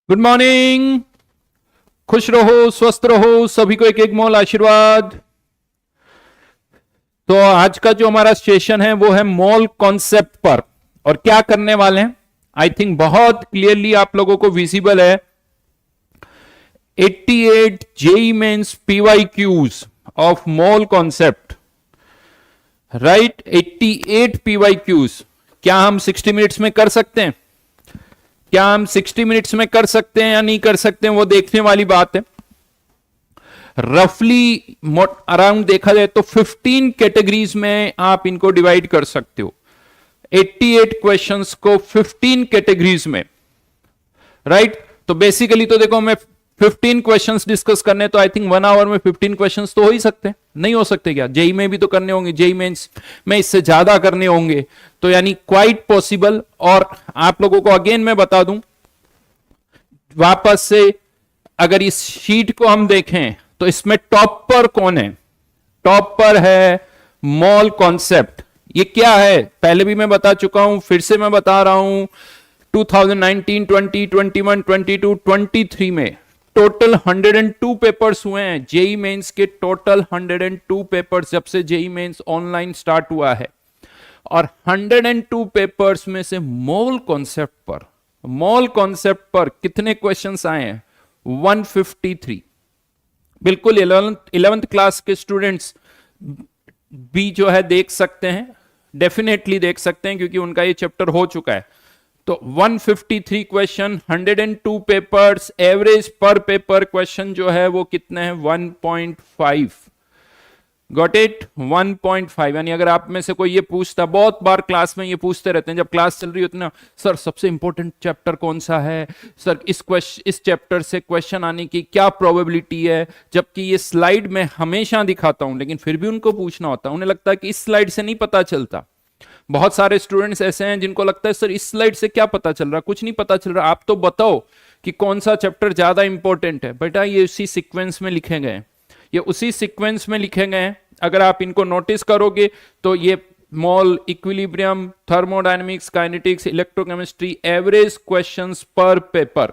Good morning. खुश रहो, स्वस्थ रहो, सभी को एक एक मोल आशीर्वाद। तो आज का जो हमारा सेशन है वो है मोल कॉन्सेप्ट पर। और क्या करने वाले हैं, आई थिंक बहुत क्लियरली आप लोगों को विजिबल है। 88 JEE mains PYQs of mole concept, right. 88 PYQs. क्या हम 60 मिनट्स में कर सकते हैं? क्या हम 60 मिनट्स में कर सकते हैं या नहीं कर सकते हैं, वो देखने वाली बात है। रफली अराउंड देखा जाए तो 15 कैटेगरीज में आप इनको डिवाइड कर सकते हो। 88 क्वेश्चंस को 15 कैटेगरीज में, राइट। तो बेसिकली तो देखो, मैं 15 क्वेश्चंस डिस्कस करने, तो आई थिंक 1 आवर में 15 क्वेश्चंस तो हो ही सकते हैं। नहीं हो सकते क्या? जेई में भी तो करने होंगे, जेई मेंस में इससे ज्यादा करने होंगे, तो यानी क्वाइट पॉसिबल। और आप लोगों को अगेन मैं बता दूं वापस से, अगर इस शीट को हम देखें तो इसमें टॉप पर कौन है? टॉप पर है मोल कॉन्सेप्ट। ये क्या है पहले भी मैं बता चुका हूं, फिर से मैं बता रहा हूं। 2019, 20, 21, 22, 23 में टोटल 102 पेपर्स हुए हैं जेई मेंस के। टोटल 102 पेपर्स जब से जेई मेंस ऑनलाइन स्टार्ट हुआ है। और 102 पेपर्स में से मोल कॉन्सेप्ट पर कितने क्वेश्चंस आए हैं? 153। बिल्कुल 11th क्लास के स्टूडेंट्स भी जो है देख सकते हैं, डेफिनेटली देख सकते हैं, क्योंकि उनका ये चैप्टर हो चुका है। तो 153 क्वेश्चन, 102 पेपर्स, एवरेज पर पेपर क्वेश्चन जो है वो कितने हैं? 1.5। Got it? 1.5। यानी अगर आप में से कोई ये पूछता, बहुत बार क्लास में ये पूछते रहते हैं जब क्लास चल रही होती है ना, सर सबसे इंपॉर्टेंट चैप्टर कौन सा है, सर इस चैप्टर से क्वेश्चन आने की क्या प्रोबेबिलिटी है। जबकि ये स्लाइड में हमेशा दिखाता हूं, लेकिन फिर भी उनको पूछना होता है। उन्हें लगता है कि इस स्लाइड से नहीं पता चलता। बहुत सारे स्टूडेंट्स ऐसे हैं जिनको लगता है सर इस स्लाइड से क्या पता चल रहा, कुछ नहीं पता चल रहा, आप तो बताओ कि कौन सा चैप्टर ज्यादा इंपॉर्टेंट है। बेटा ये उसी सीक्वेंस में लिखे गए हैं, ये उसी सीक्वेंस में लिखे गए हैं। अगर आप इनको नोटिस करोगे तो ये mole, equilibrium, thermodynamics, kinetics, electrochemistry, average questions पर पेपर।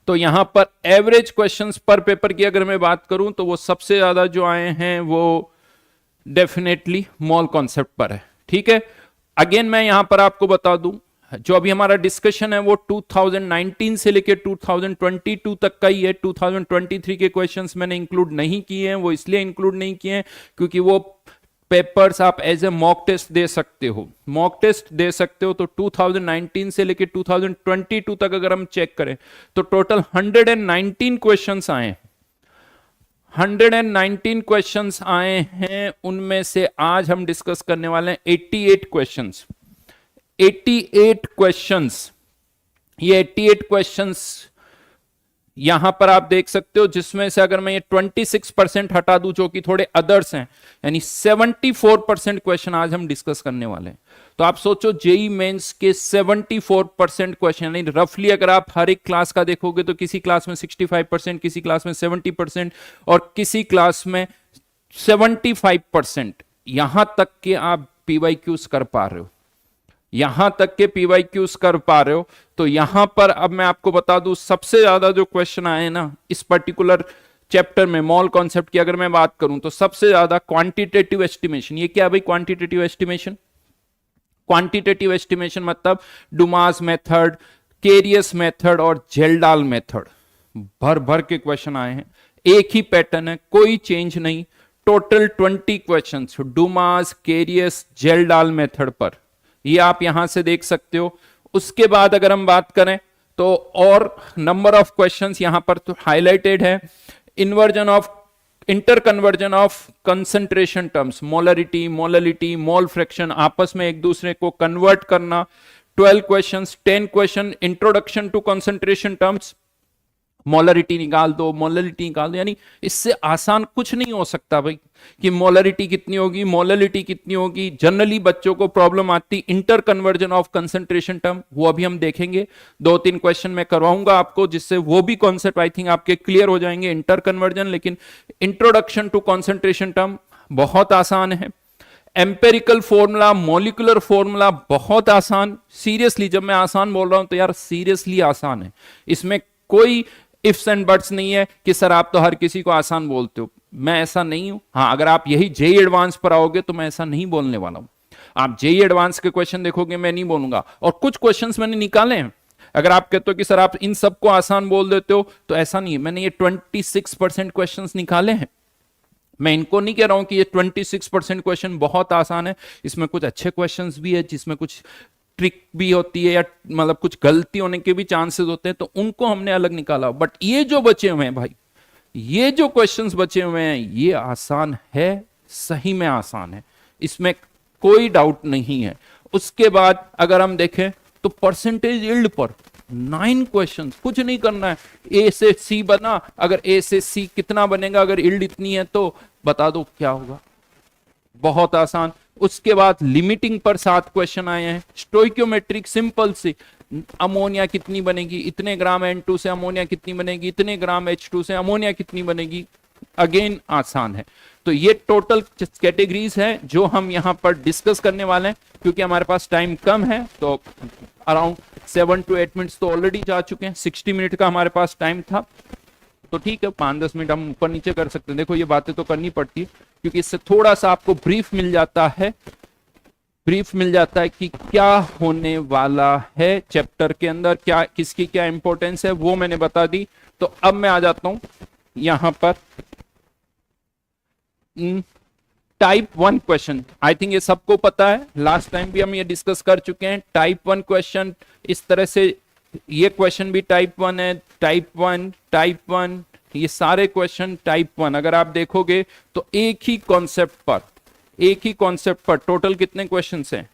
तो यहां पर एवरेज क्वेश्चंस पर पेपर की अगर मैं बात करूं तो वो सबसे ज्यादा जो आए हैं वो डेफिनेटली मोल कॉन्सेप्ट पर है। ठीक है, अगेन मैं यहां पर आपको बता दूं, जो अभी हमारा डिस्कशन है वो 2019 से लेकर 2022 तक का ही है। 2023 के क्वेश्चंस मैंने इंक्लूड नहीं किए हैं। वो इसलिए इंक्लूड नहीं किए हैं क्योंकि वो पेपर्स आप एज ए मॉक टेस्ट दे सकते हो, मॉक टेस्ट दे सकते हो। तो 2019 से लेकर 2022 तक अगर हम चेक करें तो टोटल 119 क्वेश्चंस आए हैं। 119 क्वेश्चंस आए हैं, उनमें से आज हम डिस्कस करने वाले हैं 88 क्वेश्चंस। 88 क्वेश्चंस, ये 88 क्वेश्चंस यहां पर आप देख सकते हो, जिसमें से अगर मैं ये 26% हटा दूं जो कि थोड़े अदर्स हैं, यानी 74% क्वेश्चन आज हम डिस्कस करने वाले हैं। तो आप सोचो जेई मेंस के 74% क्वेश्चन, यानी रफली अगर आप हर एक क्लास का देखोगे तो किसी क्लास में 65%, किसी क्लास में 70% और किसी क्लास में 75%, यहां तक के आप पीवाईक्यूज कर पा रहे हो, यहां तक के पीवाईक्यूज कर पा रहे हो। तो यहां पर अब मैं आपको बता दूं, सबसे ज्यादा जो क्वेश्चन आए ना इस पर्टिकुलर चैप्टर में, मोल कॉन्सेप्ट की अगर मैं बात करूं तो सबसे ज्यादा क्वांटिटेटिव एस्टिमेशन। ये क्या भाई क्वांटिटेटिव एस्टिमेशन? क्वांटिटेटिव एस्टिमेशन मतलब डुमास मेथड, केरियस मेथड और जेल्डाल मेथड। भर भर के क्वेश्चन आए हैं, एक ही पैटर्न है, कोई चेंज नहीं। Total 20 questions Dumas, Carius, Kjeldahl method पर, ये आप यहां से देख सकते हो। उसके बाद अगर हम बात करें तो और नंबर ऑफ क्वेश्चंस यहां पर तो हाईलाइटेड है। Inversion of, interconversion of concentration terms, molarity, molality, mole fraction, आपस में एक दूसरे को कन्वर्ट करना। 12 questions, 10 question introduction to concentration terms, molarity निकाल दो, मोललिटी निकाल दो। यानी इससे आसान कुछ नहीं हो सकता भाई कि मोलरिटी कितनी होगी, मोललिटी कितनी होगी। जनरली बच्चों को प्रॉब्लम आती inter conversion of concentration term, वो अभी हम देखेंगे। 2-3 क्वेश्चन मैं करवाऊंगा आपको, जिससे वो भी कॉन्सेप्ट आई थिंक आपके क्लियर हो जाएंगे, इंटर कन्वर्जन। लेकिन इंट्रोडक्शन टू कंसंट्रेशन टर्म बहुत आसान है। एम्पेरिकल फॉर्मूला, मॉलिक्यूलर फॉर्मूला बहुत आसान। सीरियसली जब मैं आसान बोल रहा हूं तो यार सीरियसली आसान है, इसमें कोई इफ्स एंड बट्स नहीं है कि सर आप तो हर किसी को आसान बोलते हो। मैं ऐसा नहीं हूं। हाँ, अगर आप यही जेई एडवांस पर आओगे तो मैं ऐसा नहीं बोलने वाला हूं। आप जेई एडवांस के क्वेश्चन देखोगे, मैं नहीं बोलूंगा। और कुछ क्वेश्चंस मैंने निकाले हैं, अगर आप कहते हो कि सर आप इन सबको आसान बोल देते हो, तो ऐसा नहीं है। मैंने ये 26% क्वेश्चंस निकाले हैं। मैं इनको नहीं कह रहा हूं कि ये 26% क्वेश्चन बहुत आसान है, इसमें कुछ अच्छे क्वेश्चंस भी है, जिसमें कुछ ट्रिक भी होती है या मतलब कुछ गलती होने के भी चांसेस होते हैं, तो उनको हमने अलग निकाला। बट ये जो बचे हुए हैं भाई, ये जो क्वेश्चंस बचे हुए हैं, ये आसान है, सही में आसान है, इसमें कोई डाउट नहीं है। उसके बाद अगर हम देखें तो परसेंटेज यील्ड पर 9 क्वेश्चन, कुछ नहीं करना है। ए से सी बना, अगर ए से सी कितना बनेगा अगर यील्ड इतनी है तो बता दो क्या होगा, बहुत आसान। उसके बाद लिमिटिंग पर 7 क्वेश्चन आए हैं। स्टोइक्योमेट्रिक सिंपल सी, अमोनिया कितनी बनेगी, इतने ग्राम N2 से अमोनिया कितनी बनेगी, इतने ग्राम H2 से अमोनिया कितनी बनेगी, अगेन आसान है। तो ये टोटल कैटेगरीज है जो हम यहां पर डिस्कस करने वाले हैं। क्योंकि हमारे पास टाइम कम है तो अराउंड 7 to 8 मिनट्स तो ऑलरेडी जा चुके हैं, 60 मिनट का हमारे पास टाइम था, तो ठीक है 5-10 मिनट हम ऊपर नीचे कर सकते हैं। देखो ये बातें तो करनी पड़ती है क्योंकि इससे थोड़ा सा आपको ब्रीफ मिल जाता है, ब्रीफ मिल जाता है कि क्या होने वाला है चैप्टर के अंदर, क्या किसकी क्या इंपॉर्टेंस है, वो मैंने बता दी। तो अब मैं आ जाता हूं यहां पर टाइप 1 क्वेश्चन। आई थिंक ये सबको पता है, लास्ट टाइम भी हम ये डिस्कस कर चुके हैं। टाइप 1 क्वेश्चन इस तरह से, ये क्वेश्चन भी टाइप 1 है, टाइप 1, ये सारे क्वेश्चन टाइप 1। अगर आप देखोगे तो एक ही कॉन्सेप्ट पर टोटल कितने क्वेश्चन हैं?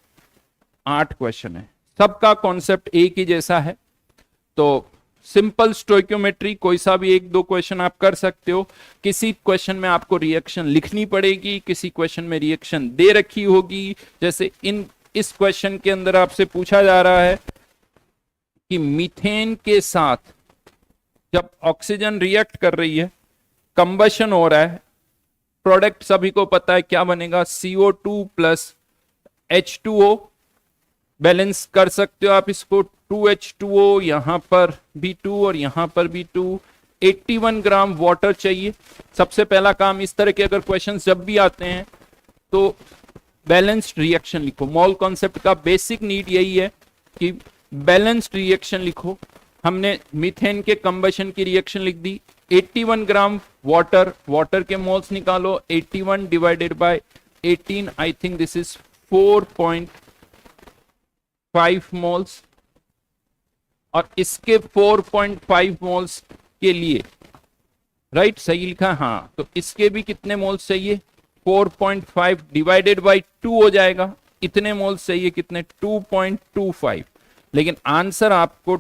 8 क्वेश्चन है, सबका कॉन्सेप्ट एक ही जैसा है। तो सिंपल स्टोइक्योमेट्री, कोई सा भी 1-2 क्वेश्चन आप कर सकते हो। किसी क्वेश्चन में आपको रिएक्शन लिखनी पड़ेगी, किसी क्वेश्चन में रिएक्शन दे रखी होगी। जैसे इस क्वेश्चन के अंदर आपसे पूछा जा रहा है कि मीथेन के साथ जब ऑक्सीजन रिएक्ट कर रही है, कंबशन हो रहा है, प्रोडक्ट सभी को पता है क्या बनेगा, CO2 प्लस H2O। बैलेंस कर सकते हो आप इसको, 2H2O, यहां पर भी 2 और यहां पर भी 2, 81 ग्राम वाटर चाहिए। सबसे पहला काम, इस तरह के अगर क्वेश्चंस जब भी आते हैं तो बैलेंस्ड रिएक्शन लिखो। मॉल कॉन्सेप्ट का बेसिक नीड यही है कि बैलेंस्ड रिएक्शन लिखो। हमने मीथेन के कंबशन की रिएक्शन लिख दी, 81 ग्राम वाटर के मोल्स निकालो, 81 divided by 18, I think this is 4.5 moles. और इसके 4.5 मोल्स के लिए, राइट सही लिखा, हाँ, तो इसके भी कितने मोल्स चाहिए, 4.5 डिवाइडेड बाय 2 हो जाएगा। इतने मोल्स चाहिए, कितने, 2.25। लेकिन आंसर आपको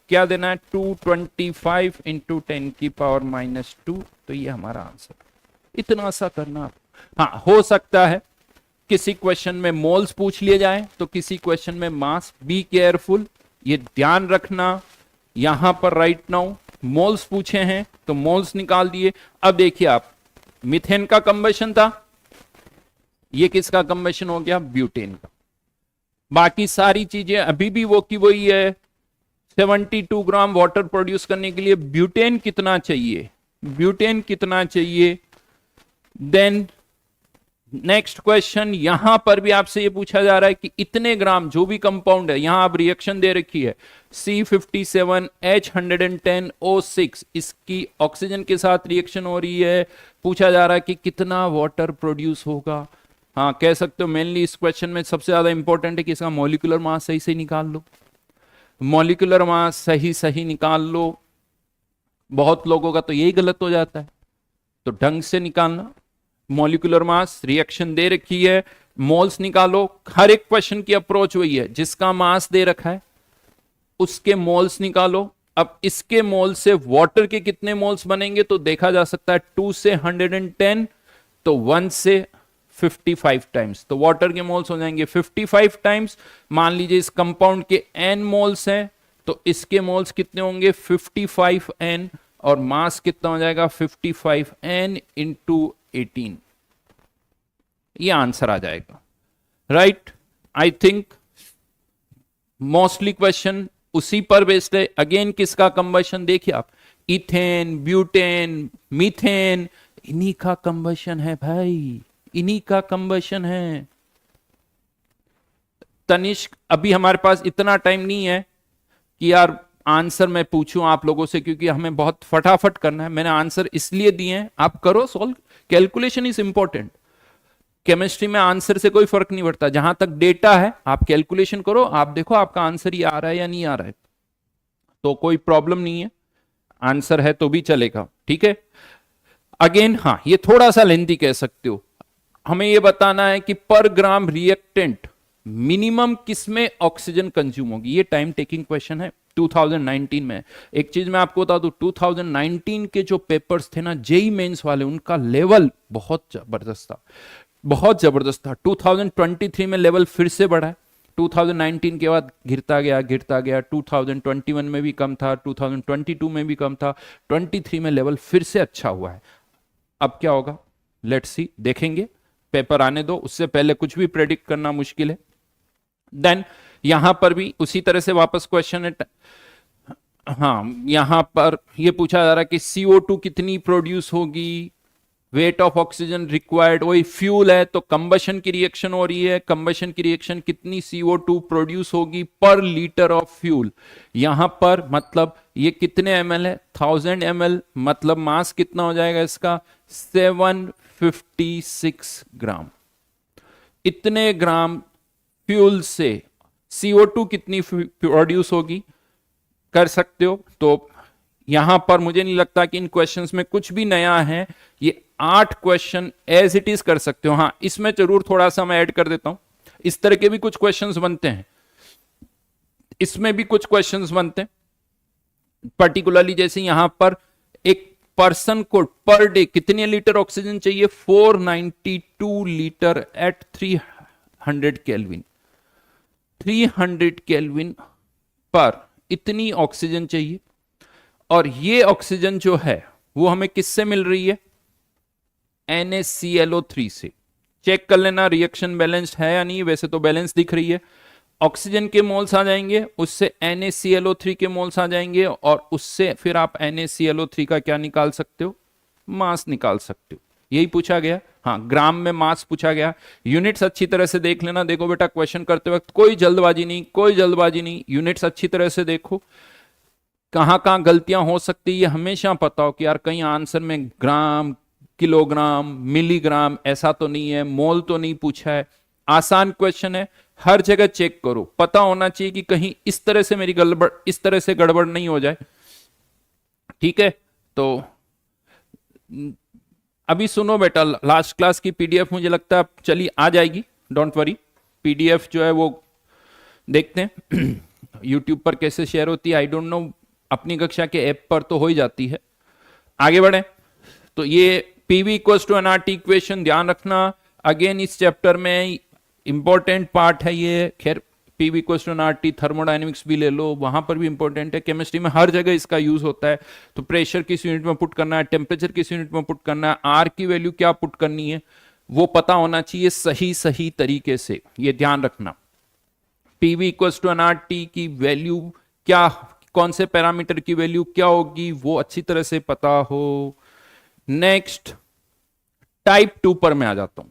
क्या देना है, 225 इंटू 10 की पावर -2। तो ये हमारा आंसर, इतना सा करना। हाँ, हो सकता है किसी क्वेश्चन में मोल्स पूछ लिए जाए तो किसी क्वेश्चन में मास। बी केयरफुल, ये ध्यान रखना। यहां पर राइट नाउ मोल्स पूछे हैं तो मोल्स निकाल दिए। अब देखिए आप, मीथेन का कंबशन था, ये किसका कंबशन हो गया, ब्यूटेन का। बाकी सारी चीजें अभी भी वो की वही है। 72 ग्राम वाटर प्रोड्यूस करने के लिए ब्यूटेन कितना चाहिए, देन नेक्स्ट क्वेश्चन, यहां पर भी आपसे ये पूछा जा रहा है कि इतने ग्राम जो भी कंपाउंड है, यहां आप रिएक्शन दे रखी है C57H110O6, इसकी ऑक्सीजन के साथ रिएक्शन हो रही है। पूछा जा रहा है कि कितना वाटर प्रोड्यूस होगा। हाँ, कह सकते हो मेनली इस क्वेश्चन में सबसे ज्यादा इंपॉर्टेंट है कि इसका मॉलिक्यूलर मास सही से निकाल लो, मॉलिक्यूलर मास सही निकाल लो। बहुत लोगों का तो यही गलत हो जाता है, तो ढंग से निकालना। मॉलिक्यूलर मास, रिएक्शन दे रखी है, मोल्स निकालो। हर एक क्वेश्चन की अप्रोच वही है, जिसका मास दे रखा है उसके मोल्स निकालो। अब इसके मोल से वाटर के कितने मोल्स बनेंगे तो देखा जा सकता है, 2 से 110, तो 1 से 55 टाइम्स, तो वाटर के मोल्स हो जाएंगे 55 टाइम्स। मान लीजिए इस कंपाउंड के n मोल्स हैं तो इसके मोल्स कितने होंगे, 55n, और मास कितना हो जाएगा, 55n इंटू 18। ये आंसर आ जाएगा, right. I think mostly question उसी पर बेस्ड है। अगेन किसका कंबशन देखिए आप, इथेन, ब्यूटेन, मीथेन, इन्हीं का कंबशन है भाई, इन्हीं का कंबशन है। तनिष्क, अभी हमारे पास इतना टाइम नहीं है कि यार आंसर मैं पूछूं आप लोगों से, क्योंकि हमें बहुत फटाफट करना है। मैंने आंसर इसलिए दिए हैं, आप करो solve, calculation is important. Chemistry में आंसर से कोई फर्क नहीं पड़ता, जहां तक डेटा है आप कैलकुलेशन करो, आप देखो आपका आंसर ही आ रहा है या नहीं आ रहा है, तो कोई प्रॉब्लम नहीं है, आंसर है तो भी चलेगा, ठीक है। अगेन हाँ, ये थोड़ा सा लेंथी कह सकते हो। हमें ये बताना है कि पर ग्राम रिएक्टेंट मिनिमम किसमें ऑक्सीजन कंज्यूम होगी। ये टाइम टेकिंग क्वेश्चन है 2019 में। एक चीज मैं आपको बता दूं, 2019 के जो पेपर्स थे ना जेई मेंस वाले, उनका लेवल बहुत जबरदस्त था, बहुत जबरदस्त था। 2023 में लेवल फिर से बढ़ा है, 2019 के बाद गिरता गया गिरता गया, 2021 में भी कम था, 2022 में भी कम था, 23 में लेवल फिर से अच्छा हुआ है। अब क्या होगा लेट्स सी, देखेंगे, पेपर आने दो, उससे पहले कुछ भी प्रेडिक्ट करना मुश्किल है। देन यहां पर भी उसी तरह से वापस क्वेश्चन है। हाँ, यहां पर ये पूछा जा रहा है कि CO2 कितनी प्रोड्यूस होगी, वेट ऑफ ऑक्सीजन रिक्वायर्ड, वही फ्यूल है तो कंबशन की रिएक्शन हो रही है, कंबशन की रिएक्शन कितनी CO2 प्रोड्यूस होगी पर लीटर ऑफ फ्यूल। यहां पर मतलब ये कितने ml है, 1000 ml, मतलब मास कितना हो जाएगा इसका, 756 ग्राम। इतने ग्राम फ्यूल से CO2 कितनी प्रोड्यूस होगी, कर सकते हो। तो यहां पर मुझे नहीं लगता कि इन क्वेश्चंस में कुछ भी नया है, ये 8 क्वेश्चन एज इट इज कर सकते हो। हाँ, इसमें जरूर थोड़ा सा मैं ऐड कर देता हूं, इस तरह के भी कुछ क्वेश्चंस बनते हैं, इसमें भी कुछ क्वेश्चंस बनते हैं। पर्टिकुलरली जैसे यहां पर एक पर्सन को पर डे कितने लीटर ऑक्सीजन चाहिए, 492 लीटर एट 300 केल्विन, 300 केल्विन पर इतनी ऑक्सीजन चाहिए। और ये ऑक्सीजन जो है वो हमें किससे मिल रही है, NaClO3 से। चेक कर लेना रिएक्शन बैलेंस्ड है या नहीं, वैसे तो बैलेंस दिख रही है। ऑक्सीजन के मोल्स आ जाएंगे, उससे NaClO3 के मोल्स आ जाएंगे, और उससे फिर आप NaClO3 का क्या निकाल सकते हो, मास निकाल सकते हो। यही पूछा गया, हाँ ग्राम में मास पूछा गया। यूनिट्स अच्छी तरह से देख लेना। देखो बेटा क्वेश्चन करते वक्त कोई जल्दबाजी नहीं, कोई जल्दबाजी नहीं, यूनिट्स अच्छी तरह से देखो, कहां कहां गलतियां हो सकती है ये हमेशा पता हो कि यार कहीं आंसर में ग्राम, किलोग्राम, मिलीग्राम ऐसा तो नहीं है, मोल तो नहीं पूछा है। आसान क्वेश्चन है, हर जगह चेक करो, पता होना चाहिए कि कहीं इस तरह से मेरी गड़बड़, इस तरह से गड़बड़ नहीं हो जाए, ठीक है। तो अभी सुनो बेटा, लास्ट क्लास की PDF मुझे लगता है चली आ जाएगी, डोंट वरी। PDF जो है वो देखते हैं यूट्यूब पर कैसे शेयर होती है, आई डोंट नो, अपनी कक्षा के ऐप पर तो हो ही जाती है। आगे बढ़े तो ये PV equals to nRT equation ध्यान रखना। अगेन इस चैप्टर में इंपॉर्टेंट पार्ट है ये। खैर PV equals to nRT, thermodynamics भी ले लो, वहां पर भी इंपॉर्टेंट है। केमिस्ट्री में हर जगह इसका यूज होता है। तो प्रेशर किस यूनिट में पुट करना है, टेम्परेचर किस यूनिट में पुट करना है, R की वैल्यू क्या पुट करनी है, वो पता होना चाहिए सही सही तरीके से, ये ध्यान रखना। PV इक्वल्स टू nRT की वैल्यू क्या, कौन से पैरामीटर की वैल्यू क्या होगी, वो अच्छी तरह से पता हो। नेक्स्ट टाइप 2 पर मैं आ जाता हूं,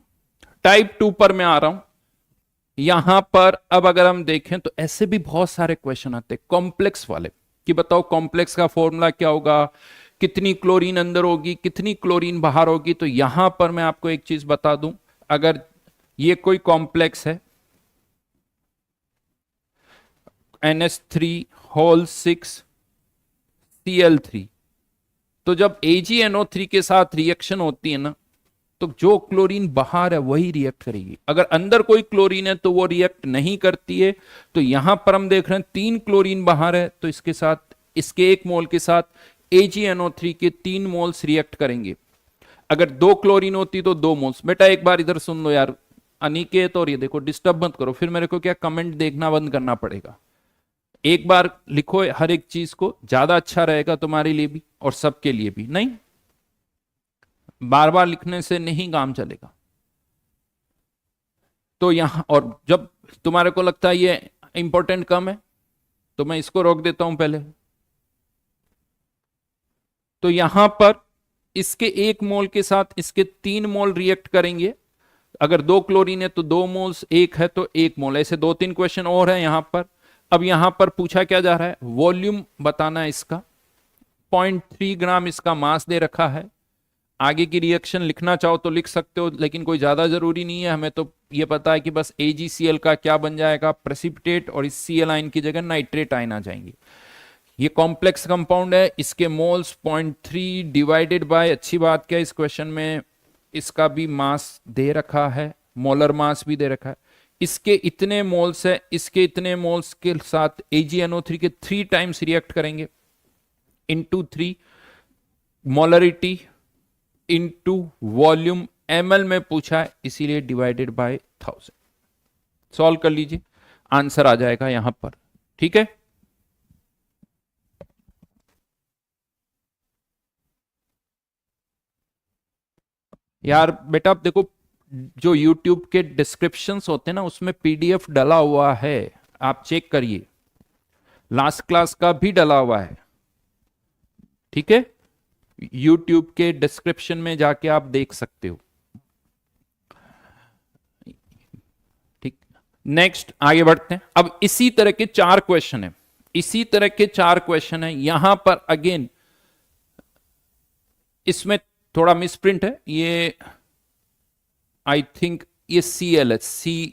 टाइप 2 पर मैं आ रहा हूं। यहां पर अब अगर हम देखें तो ऐसे भी बहुत सारे क्वेश्चन आते हैं कॉम्प्लेक्स वाले, कि बताओ कॉम्प्लेक्स का फॉर्मूला क्या होगा, कितनी क्लोरीन अंदर होगी, कितनी क्लोरीन बाहर होगी। तो यहां पर मैं आपको एक चीज बता दूं, अगर ये कोई कॉम्प्लेक्स है NH3 होल 6 Cl3, तो जब AgNO3 के साथ रिएक्शन होती है ना, तो जो क्लोरीन बाहर है वही रिएक्ट करेगी। अगर अंदर कोई क्लोरीन है तो वो रिएक्ट नहीं करती है। तो यहां पर हम देख रहे हैं 3 क्लोरीन बाहर है, तो इसके साथ, इसके 1 मोल के साथ AgNO3 के 3 मोल्स रिएक्ट करेंगे। अगर 2 क्लोरीन होती तो 2 मोल्स। बेटा एक बार इधर सुन लो यार अनिकेत, और ये देखो डिस्टर्ब मत करो, फिर मेरे को क्या कमेंट देखना बंद करना पड़ेगा। एक बार लिखो हर एक चीज को, ज्यादा अच्छा रहेगा तुम्हारे लिए भी और सबके लिए भी। नहीं, बार बार लिखने से नहीं काम चलेगा। तो यहां, और जब तुम्हारे को लगता है ये इंपॉर्टेंट कम है तो मैं इसको रोक देता हूं पहले। तो यहां पर इसके 1 मोल के साथ इसके 3 मोल रिएक्ट करेंगे। अगर 2 क्लोरीन है तो 2 मोल्स, 1 है तो 1 मोल। ऐसे 2-3 क्वेश्चन और है यहां पर। अब यहां पर पूछा क्या जा रहा है, वॉल्यूम बताना है इसका। 0.3 ग्राम इसका मास दे रखा है। आगे की रिएक्शन लिखना चाहो तो लिख सकते हो, लेकिन कोई ज्यादा जरूरी नहीं है। हमें तो ये पता है कि बस AgCl का क्या बन जाएगा, प्रेसिपिटेट, और इस Cl आयन की जगह नाइट्रेट आयन आ जाएंगे। ये कॉम्प्लेक्स कंपाउंड है, इसके मोल्स 0.3 डिवाइडेड बाय, अच्छी बात क्या इस क्वेश्चन में इसका भी मास दे रखा है, मोलर मास भी दे रखा है। इसके इतने मोल्स है, इसके इतने मोल्स के साथ AgNO3 के 3 टाइम्स रिएक्ट करेंगे, into 3 molarity into volume, ml में पूछा है इसीलिए डिवाइडेड बाय 1000। सॉल्व कर लीजिए, आंसर आ जाएगा यहां पर। ठीक है, यार बेटा आप देखो, जो YouTube के डिस्क्रिप्शंस होते हैं ना उसमें PDF डला हुआ है, आप चेक करिए। लास्ट क्लास का भी डला हुआ है, ठीक है। YouTube के डिस्क्रिप्शन में जाके आप देख सकते हो। ठीक, नेक्स्ट आगे बढ़ते हैं। अब इसी तरह के 4 क्वेश्चन है, इसी तरह के 4 क्वेश्चन है यहां पर। अगेन इसमें थोड़ा मिसप्रिंट है, ये आई थिंक ये Cl है,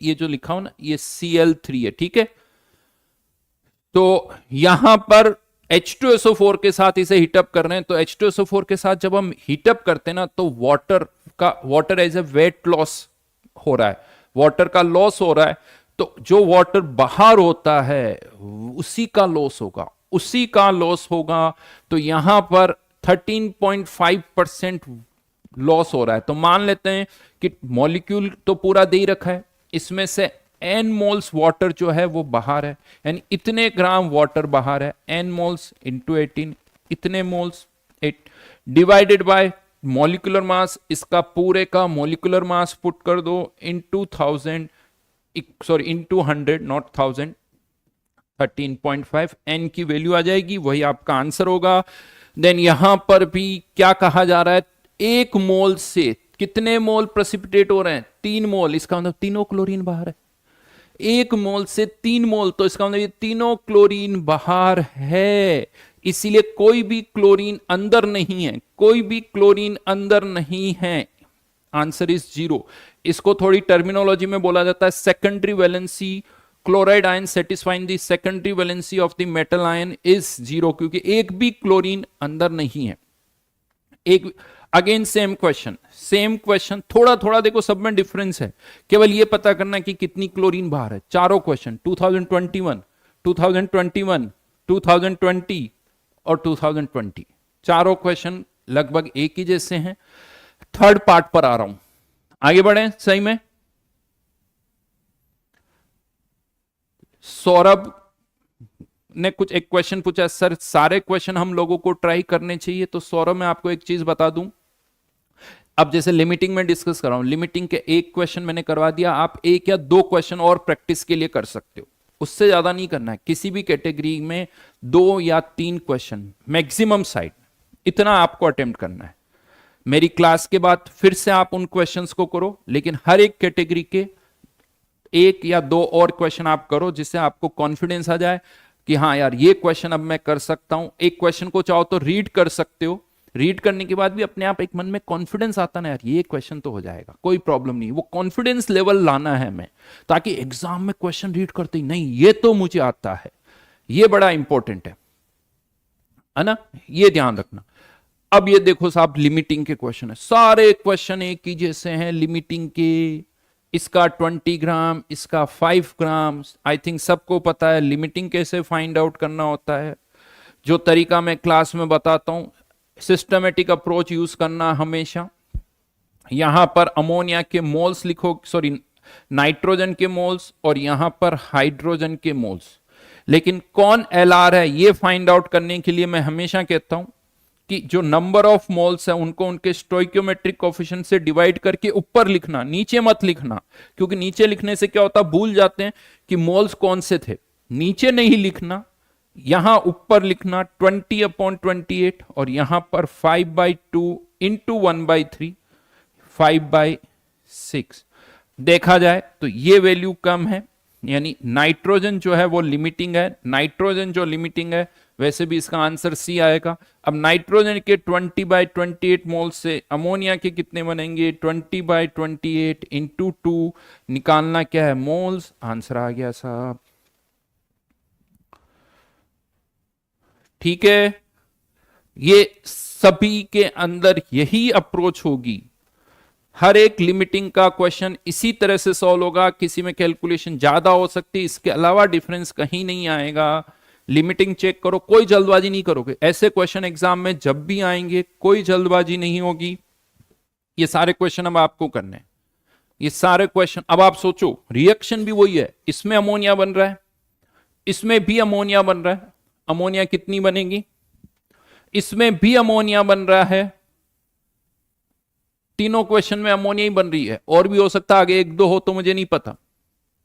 ये जो लिखा हो ना ये Cl3 है, ठीक है। तो यहां पर H2SO4 के साथ इसे हीटअप कर रहे हैं। तो H2SO4 के साथ जब हम हीटअप करते हैं ना तो water as a weight loss हो रहा है, वाटर का लॉस हो रहा है। तो जो वाटर बाहर होता है उसी का लॉस होगा, उसी का लॉस होगा। तो यहां पर 13.5% लॉस हो रहा है। तो मान लेते हैं कि मॉलिक्यूल तो पूरा दे ही रखा है, इसमें से n मोल्स वाटर जो है वो बाहर है, यानी इतने ग्राम वाटर बाहर है। n मोल्स इंटू 18, इतने moles 8 divided by molecular mass, इसका पूरे का मॉलिक्यूलर मास पुट कर दो into 1000, sorry into 100 not 1000, 13.5 n की वैल्यू आ जाएगी, वही आपका आंसर होगा। देन यहां पर भी क्या कहा जा रहा है, 1 मोल से कितने मोल प्रेसिपिटेट हो रहे हैं, 3 मोल। इसका मतलब तीनों क्लोरीन बाहर है। 1 मोल से 3 मोल, तो इसका मतलब ये तीनों क्लोरीन बाहर है, इसीलिए कोई भी क्लोरीन अंदर नहीं है, कोई भी क्लोरीन अंदर नहीं है। Answer is 0। इसको थोड़ी टर्मिनोलॉजी में बोला जाता है secondary valency. Chloride ion satisfying the secondary valency of the metal ion is 0, क्योंकि एक भी क्लोरीन अंदर नहीं है। एक अगेन सेम क्वेश्चन, थोड़ा थोड़ा देखो सब में डिफरेंस है, केवल ये पता करना कि कितनी क्लोरीन बाहर है। चारों क्वेश्चन 2021, 2021, 2020 और 2020, चारों क्वेश्चन लगभग एक ही जैसे हैं। थर्ड पार्ट पर आ रहा हूं, आगे बढ़े। सही में सौरभ ने कुछ एक क्वेश्चन पूछा, सर सारे क्वेश्चन हम लोगों को ट्राई करने चाहिए। तो सौरभ मैं आपको एक चीज बता दूं, अब जैसे लिमिटिंग में डिस्कस कर रहा हूं, लिमिटिंग के 1 क्वेश्चन मैंने करवा दिया, आप 1 या 2 क्वेश्चन और प्रैक्टिस के लिए कर सकते हो, उससे ज्यादा नहीं करना है। किसी भी कैटेगरी में 2 या 3 क्वेश्चन मैक्सिमम साइड, इतना आपको अटेम्प्ट करना है। मेरी क्लास के बाद फिर से आप उन क्वेश्चंस को करो, लेकिन हर एक कैटेगरी के 1 या 2 और क्वेश्चन आप करो, जिससे आपको कॉन्फिडेंस आ जाए कि हाँ यार ये क्वेश्चन अब मैं कर सकता हूं। एक क्वेश्चन को चाहो तो रीड कर सकते हो, रीड करने के बाद भी अपने आप एक मन में कॉन्फिडेंस आता ना, यार ये क्वेश्चन तो हो जाएगा, कोई प्रॉब्लम नहीं। वो कॉन्फिडेंस लेवल लाना है हमें, ताकि एग्जाम में क्वेश्चन रीड करते ही नहीं ये तो मुझे आता है, ये बड़ा इंपॉर्टेंट है ना, ये ध्यान रखना। अब ये देखो साहब, लिमिटिंग के क्वेश्चन है, सारे क्वेश्चन एक ही जैसे हैं लिमिटिंग के। इसका 20 ग्राम, इसका 5 ग्राम, आई थिंक सबको पता है लिमिटिंग कैसे फाइंड आउट करना होता है। जो तरीका मैं क्लास में बताता हूं, सिस्टमेटिक अप्रोच यूज करना हमेशा। यहां पर अमोनिया के मोल्स लिखो, सॉरी नाइट्रोजन के मोल्स, और यहां पर हाइड्रोजन के मोल्स। लेकिन कौन एलआर है ये फाइंड आउट करने के लिए मैं हमेशा कहता हूं कि जो नंबर ऑफ मोल्स है उनको उनके स्टोइकियोमेट्रिक कोफिशिएंट से डिवाइड करके ऊपर लिखना, नीचे मत लिखना, क्योंकि नीचे लिखने से क्या होता है, भूल जाते हैं कि मोल्स कौन से थे। नीचे नहीं लिखना, यहां ऊपर लिखना 20/28 और यहां पर 5/2 इंटू 1/3 5/6। देखा जाए तो ये वैल्यू कम है, यानी नाइट्रोजन जो है वो लिमिटिंग है। नाइट्रोजन जो लिमिटिंग है, वैसे भी इसका आंसर सी आएगा। अब नाइट्रोजन के 20/28 मोल से अमोनिया के कितने बनेंगे, 20/28 इंटू 2, निकालना क्या है, मोल्स। आंसर आ गया साहब। ठीक है, ये सभी के अंदर यही अप्रोच होगी। हर एक लिमिटिंग का क्वेश्चन इसी तरह से सॉल्व होगा। किसी में कैलकुलेशन ज्यादा हो सकती है, इसके अलावा डिफरेंस कहीं नहीं आएगा। लिमिटिंग चेक करो, कोई जल्दबाजी नहीं करोगे। ऐसे क्वेश्चन एग्जाम में जब भी आएंगे कोई जल्दबाजी नहीं होगी। ये सारे क्वेश्चन अब आपको करने हैं, ये सारे क्वेश्चन। अब आप सोचो, रिएक्शन भी वही है, इसमें अमोनिया बन रहा है, इसमें भी अमोनिया बन रहा है। अमोनिया कितनी बनेगी, इसमें भी अमोनिया बन रहा है। तीनों क्वेश्चन में अमोनिया ही बन रही है, और भी हो सकता है आगे एक दो हो तो मुझे नहीं पता।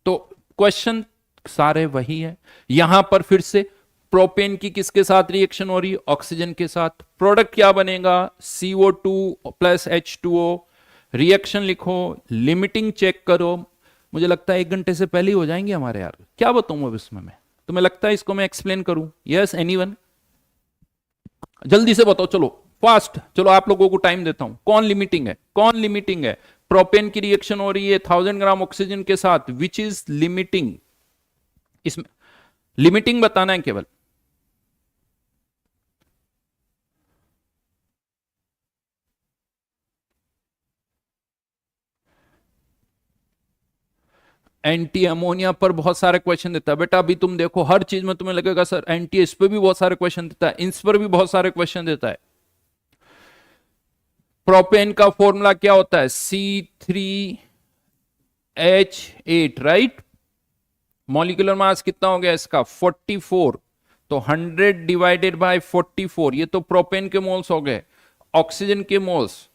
तो क्वेश्चन सारे वही है। यहां पर फिर से प्रोपेन की किसके साथ रिएक्शन हो रही है, ऑक्सीजन के साथ। प्रोडक्ट क्या बनेगा, CO2 प्लस H2O। रिएक्शन लिखो, लिमिटिंग चेक करो। मुझे लगता है 1 घंटे से पहले ही हो जाएंगे हमारे यार। क्या बताऊं अब इसमें मैं, तुम्हें लगता है इसको मैं एक्सप्लेन करूं? यस एनीवन, जल्दी से बताओ, चलो फास्ट, चलो आप लोगों को टाइम देता हूं। कौन लिमिटिंग है, कौन लिमिटिंग है? प्रोपेन की रिएक्शन हो रही है 1000 ग्राम ऑक्सीजन के साथ, विच इज लिमिटिंग? इसमें लिमिटिंग बताना है केवल। एंटी अमोनिया पर बहुत सारे क्वेश्चन देता है बेटा। अभी तुम देखो, हर चीज में तुम्हें लगेगा सर एंटी, इस पर भी बहुत सारे क्वेश्चन देता है, इस पर भी बहुत सारे क्वेश्चन देता है। प्रोपेन का फॉर्मूला क्या होता है, C3H8, राइट। मॉलिक्यूलर मास कितना हो गया इसका, 44। तो 100 डिवाइडेड बाय 44, ये तो प्रोपेन के मोल्स हो गए। ऑक्सीजन के मोल्स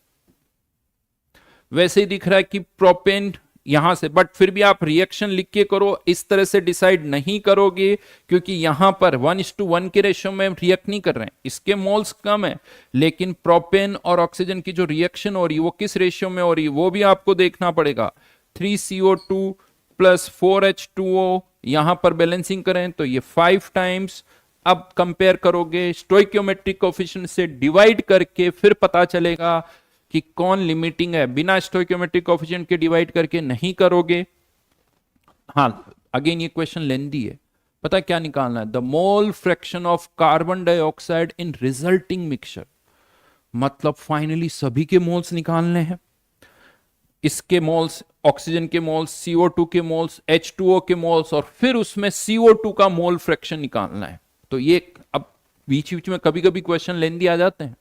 वैसे ही दिख रहा है कि प्रोपेन यहां से, बट फिर भी आप रिएक्शन लिख के करो, इस तरह से डिसाइड नहीं करोगे, क्योंकि यहां पर 1:1 के रेशियो में रिएक्ट नहीं कर रहे हैं। इसके मोल्स कम है, लेकिन प्रोपेन और ऑक्सीजन की जो रिएक्शन हो रही है वो किस रेशियो में हो रही है वो भी आपको देखना पड़ेगा। 3CO2 प्लस 4H2O, यहां पर बैलेंसिंग करें तो ये 5 टाइम्स। अब कंपेयर करोगे स्टोइकियोमेट्रिक कोफिशिएंट से डिवाइड करके, फिर पता चलेगा कि कौन लिमिटिंग है। बिना स्टोइकियोमेट्रिक कोफिशिएंट के डिवाइड करके नहीं करोगे। हाँ, अगेन ये क्वेश्चन लेंदी है। पता क्या निकालना है, the mole fraction of carbon dioxide in resulting mixture. मतलब फाइनली सभी के मोल्स निकालने हैं। इसके मोल्स, ऑक्सीजन के मोल्स, CO2 के मोल्स, H2O के मोल्स, और फिर उसमें CO2 का मोल फ्रैक्शन निकालना है। तो ये अब बीच बीच में कभी कभी क्वेश्चन लेंदी आ जाते हैं,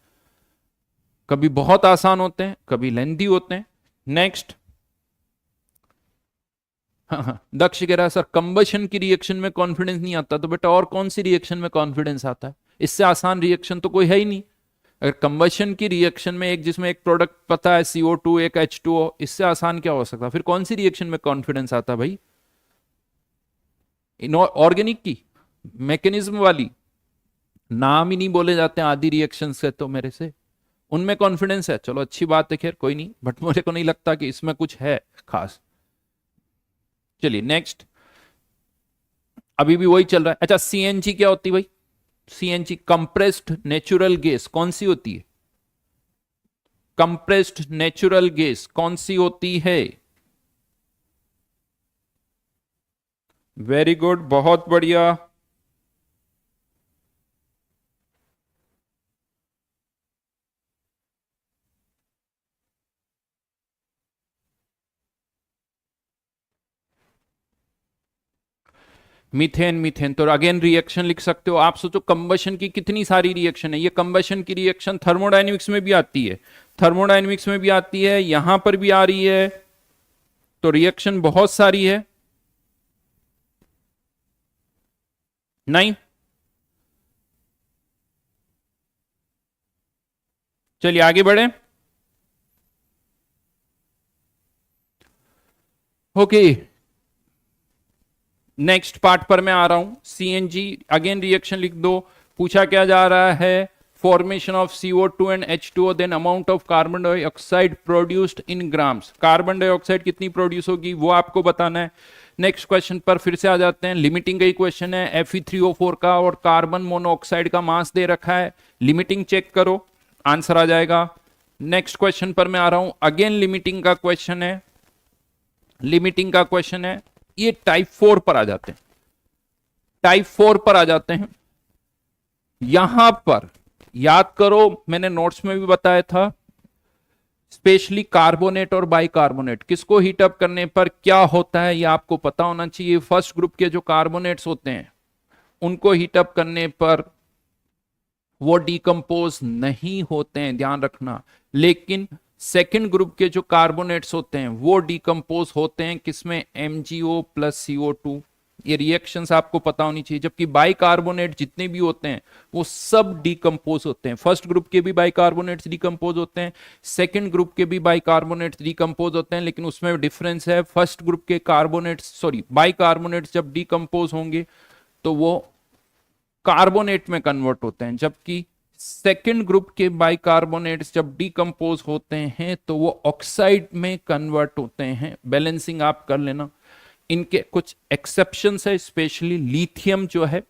कभी बहुत आसान होते हैं, कभी लेंदी होते हैं। नेक्स्ट, हाँ, दक्ष कह रहा है सर कंबशन की रिएक्शन में कॉन्फिडेंस नहीं आता। तो बेटा और कौन सी रिएक्शन में कॉन्फिडेंस आता है? इससे आसान रिएक्शन तो कोई है ही नहीं। अगर कंबशन की रिएक्शन में एक, जिसमें एक प्रोडक्ट पता है CO2 एक H2O, इससे आसान क्या हो सकता? फिर कौन सी रिएक्शन में कॉन्फिडेंस आता भाई? ऑर्गेनिक की, मैकेनिज्म वाली, नाम ही नहीं बोले जाते आदि रिएक्शन से तो मेरे से, उनमें कॉन्फिडेंस है। चलो अच्छी बात है, खैर कोई नहीं, बट मुझे को नहीं लगता कि इसमें कुछ है खास। चलिए नेक्स्ट, अभी भी वही चल रहा है। अच्छा, CNG क्या होती है भाई? CNG कंप्रेस्ड नेचुरल गैस कौन सी होती है? कंप्रेस्ड नेचुरल गैस कौन सी होती है? वेरी गुड, बहुत बढ़िया। मीथेन, मीथेन तो अगेन रिएक्शन लिख सकते हो। आप सोचो कंबशन की कितनी सारी रिएक्शन है। ये कंबशन की रिएक्शन थर्मोडायनेमिक्स में भी आती है, थर्मोडायनेमिक्स में भी आती है, यहां पर भी आ रही है। तो रिएक्शन बहुत सारी है। नहीं, चलिए आगे बढ़े। ओके, नेक्स्ट पार्ट पर मैं आ रहा हूं। सीएनजी अगेन रिएक्शन लिख दो। पूछा क्या जा रहा है, formation of CO2 and H2O, then amount of carbon dioxide produced in grams. Carbon dioxide कितनी प्रोड्यूस होगी वो आपको बताना है। नेक्स्ट क्वेश्चन पर फिर से आ जाते हैं। लिमिटिंग का ही क्वेश्चन है, Fe3O4 का और कार्बन मोनोऑक्साइड का मास दे रखा है, लिमिटिंग चेक करो, आंसर आ जाएगा। नेक्स्ट क्वेश्चन पर मैं आ रहा हूं, अगेन लिमिटिंग का क्वेश्चन है, लिमिटिंग का क्वेश्चन है। ये टाइप 4 पर आ जाते हैं, टाइप 4 पर आ जाते हैं। यहां पर याद करो, मैंने नोट्स में भी बताया था, स्पेशली कार्बोनेट और बाइकार्बोनेट किसको हीटअप करने पर क्या होता है ये आपको पता होना चाहिए। फर्स्ट ग्रुप के जो कार्बोनेट्स होते हैं उनको हीटअप करने पर वो डिकम्पोज नहीं होते हैं, ध्यान रखना। लेकिन सेकेंड ग्रुप के जो कार्बोनेट्स होते हैं वो डिकम्पोज होते हैं किसमें, MgO प्लस CO2। ये रिएक्शंस आपको पता होनी चाहिए। जबकि बाइकार्बोनेट जितने भी होते हैं वो सब डिकम्पोज होते हैं। फर्स्ट ग्रुप के भी बाइकार्बोनेट्स डिकम्पोज होते हैं, सेकंड ग्रुप के भी बाइकार्बोनेट्स डिकम्पोज होते हैं, लेकिन उसमें डिफरेंस है। फर्स्ट ग्रुप के कार्बोनेट्स सॉरी बाइकार्बोनेट्स जब डिकम्पोज होंगे तो वो कार्बोनेट में कन्वर्ट होते हैं, जबकि सेकेंड ग्रुप के बाइकार्बोनेट्स जब डिकम्पोज होते हैं तो वो ऑक्साइड में कन्वर्ट होते हैं। बैलेंसिंग आप कर लेना। इनके कुछ एक्सेप्शंस है, स्पेशली लिथियम जो है,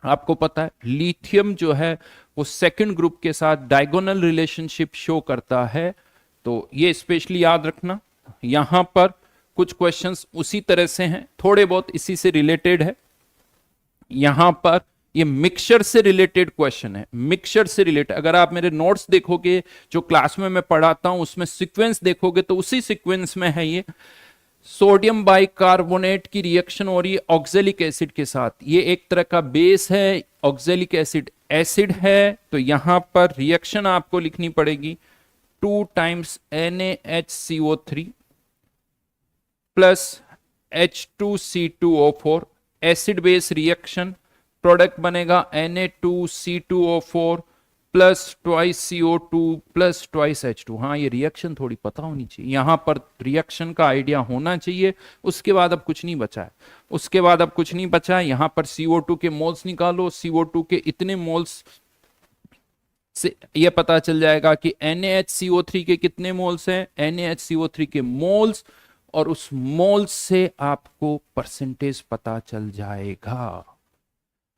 आपको पता है लिथियम जो है वो सेकंड ग्रुप के साथ डायगोनल रिलेशनशिप शो करता है, तो ये स्पेशली याद रखना। यहां पर कुछ क्वेश्चंस उसी तरह से हैं, थोड़े बहुत इसी से रिलेटेड है। यहां पर ये मिक्सचर से रिलेटेड क्वेश्चन है, मिक्सचर से रिलेटेड। अगर आप मेरे नोट्स देखोगे जो क्लास में मैं पढ़ाता हूं उसमें सीक्वेंस देखोगे तो उसी सीक्वेंस में है ये। सोडियम बाइकार्बोनेट की रिएक्शन हो रही है ऑक्जेलिक एसिड के साथ। ये एक तरह का बेस है, ऑक्जेलिक एसिड एसिड है, तो यहां पर रिएक्शन आपको लिखनी पड़ेगी 2 times NaHCO3 plus H2C2O4, acid base reaction. Product बनेगा Na2C2O4 plus twice CO2 plus twice H2। हाँ, ये रिएक्शन थोड़ी पता होनी चाहिए, यहां पर रिएक्शन का आइडिया होना चाहिए। उसके बाद अब कुछ नहीं बचा है, उसके बाद अब कुछ नहीं बचा है। यहां पर CO2 के मोल्स निकालो, CO2 के इतने मोल्स से ये पता चल जाएगा कि NaHCO3 के कितने मोल्स हैं, NaHCO3 के मोल्स, और उस मोल्स से आपको परसेंटेज पता चल जाएगा।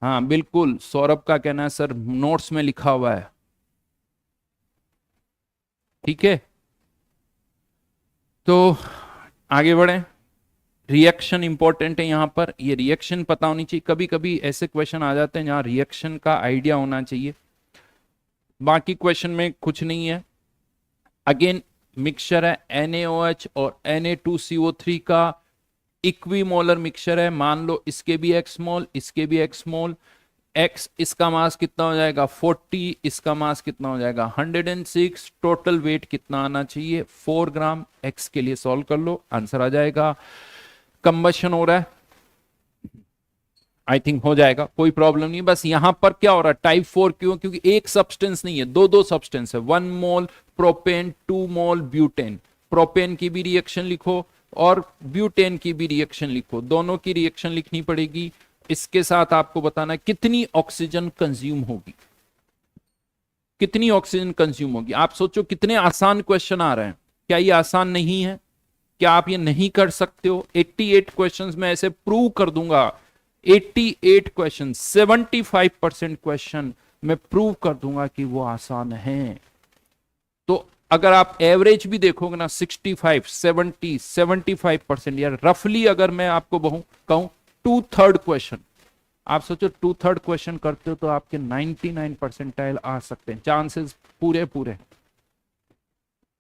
हाँ बिल्कुल, सौरभ का कहना है सर नोट्स में लिखा हुआ है, ठीक है। तो आगे बढ़े, रिएक्शन इंपॉर्टेंट है यहां पर, ये रिएक्शन पता होनी चाहिए। कभी कभी ऐसे क्वेश्चन आ जाते हैं जहां रिएक्शन का आइडिया होना चाहिए, बाकी क्वेश्चन में कुछ नहीं है। अगेन मिक्सचर है NaOH और Na2CO3 का इक्विमोलर मिक्सचर है। मान लो इसके भी x मोल, इसके भी x मोल, x इसका मास कितना हो जाएगा 40, इसका मास कितना हो जाएगा 106, टोटल वेट कितना आना चाहिए 4 ग्राम। x के लिए सॉल्व कर लो, आंसर आ जाएगा। कंबशन हो रहा है, आई थिंक हो जाएगा, कोई प्रॉब्लम नहीं। बस यहां पर क्या हो रहा है, टाइप 4 क्यों, क्योंकि एक सब्सटेंस नहीं है, दो सब्सटेंस है। 1 मोल प्रोपेन, 2 मोल ब्यूटेन। प्रोपेन की भी रिएक्शन लिखो और ब्यूटेन की भी रिएक्शन लिखो, दोनों की रिएक्शन लिखनी पड़ेगी। इसके साथ आपको बताना है कितनी ऑक्सीजन कंज्यूम होगी, कितनी ऑक्सीजन कंज्यूम होगी। आप सोचो कितने आसान क्वेश्चन आ रहे हैं, क्या ये आसान नहीं है? क्या आप ये नहीं कर सकते हो? 88 क्वेश्चंस में ऐसे प्रूव कर दूंगा, 88 क्वेश्चन, 75% क्वेश्चन मैं प्रूव कर दूंगा कि वो आसान है। तो अगर आप एवरेज भी देखोगे ना 65, 70, 75%, या रफली अगर मैं आपको कहूं 2/3 क्वेश्चन, आप सोचो 2/3 क्वेश्चन करते हो तो आपके 99 परसेंटाइल आ सकते हैं, चांसेस पूरे पूरे,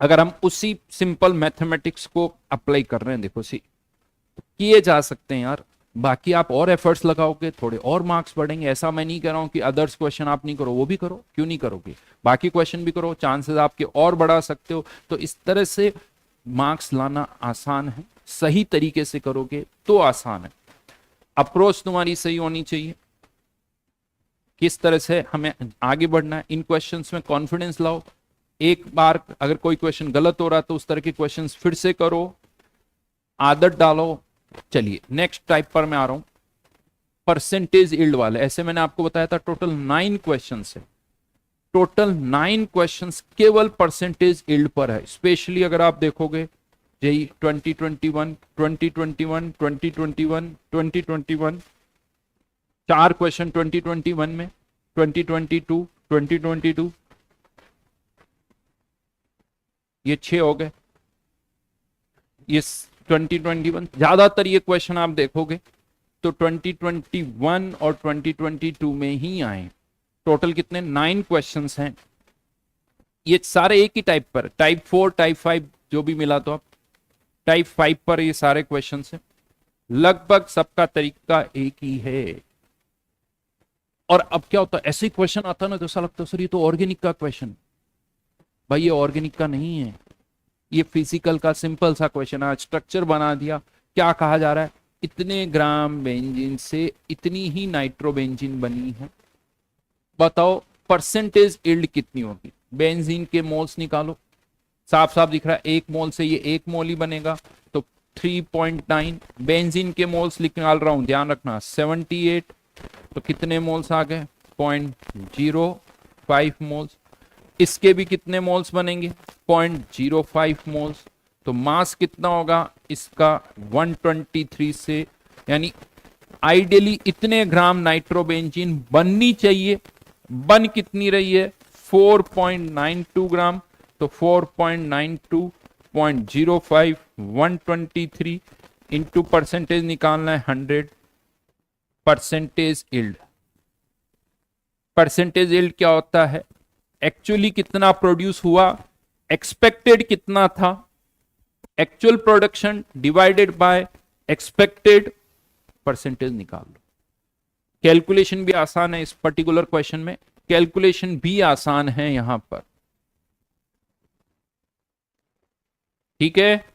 अगर हम उसी सिंपल मैथमेटिक्स को अप्लाई कर रहे हैं। देखो सी किए जा सकते हैं यार, बाकी आप और एफर्ट्स लगाओगे थोड़े और मार्क्स बढ़ेंगे। ऐसा मैं नहीं कह रहा हूं कि अदर्स क्वेश्चन आप नहीं करो, वो भी करो, क्यों नहीं करोगे, बाकी क्वेश्चन भी करो, चांसेस आपके और बढ़ा सकते हो। तो इस तरह से मार्क्स लाना आसान है, सही तरीके से करोगे तो आसान है। अप्रोच तुम्हारी सही होनी चाहिए, किस तरह से हमें आगे बढ़ना है, इन क्वेश्चंस में कॉन्फिडेंस लाओ, एक बार अगर कोई क्वेश्चन गलत हो रहा तो उस तरह के क्वेश्चंस फिर से करो, आदत डालो। चलिए नेक्स्ट टाइप पर मैं आ रहा हूं, परसेंटेज यील्ड वाले। ऐसे मैंने आपको बताया था टोटल 9 क्वेश्चन है, टोटल 9 क्वेश्चंस केवल परसेंटेज यील्ड पर है। स्पेशली अगर आप देखोगे जेई 2021, 2021, 2021, 2021, 4 क्वेश्चन 2021 में, 2022, 2022, ये 6 हो गए। ये 2021 ज्यादातर ये क्वेश्चन आप देखोगे तो 2021 और 2022 में ही आए। टोटल कितने 9 क्वेश्चंस हैं। ये सारे एक ही टाइप पर, टाइप 4, टाइप 5 जो भी मिला तो आप टाइप 5 पर ये सारे क्वेश्चंस हैं। लगभग सबका तरीका एक ही है। और अब क्या होता है, ऐसे क्वेश्चन आता ना तो ऐसा लगता है सर ये तो ऑर्गेनिक का क्वेश्चन। भाई ये ऑर्गेनिक का नहीं है, ये फिजिकल का सिंपल सा क्वेश्चन है। स्ट्रक्चर बना दिया, क्या कहा जा रहा है, इतने ग्राम बेंजीन से इतनी ही नाइट्रोबेंजीन बनी है, बताओ परसेंटेज यील्ड कितनी होगी। बेंजीन के मोल्स निकालो, साफ साफ दिख रहा है 1 मोल से ये 1 मोल ही बनेगा तो 3.9। बेंजीन के मोल्स निकाल रहा हूं, ध्यान रखना 78, तो कितने मोल्स आ गए 0.05 मोल्स। इसके भी कितने मोल्स बनेंगे 0.05 मोल्स। तो मास कितना होगा इसका 123 से, यानी आइडियली इतने ग्राम नाइट्रोबेंजीन बननी चाहिए। बन कितनी रही है 4.92 ग्राम। तो 4.92, 0.05, 123 इंटू परसेंटेज निकालना है 100। परसेंटेज यील्ड, परसेंटेज यील्ड क्या होता है, एक्चुअली कितना प्रोड्यूस हुआ, एक्सपेक्टेड कितना था, actual production divided by expected, percentage निकाल लो। कैलकुलेशन भी आसान है इस पर्टिकुलर क्वेश्चन में, कैलकुलेशन भी आसान है यहां पर, ठीक है।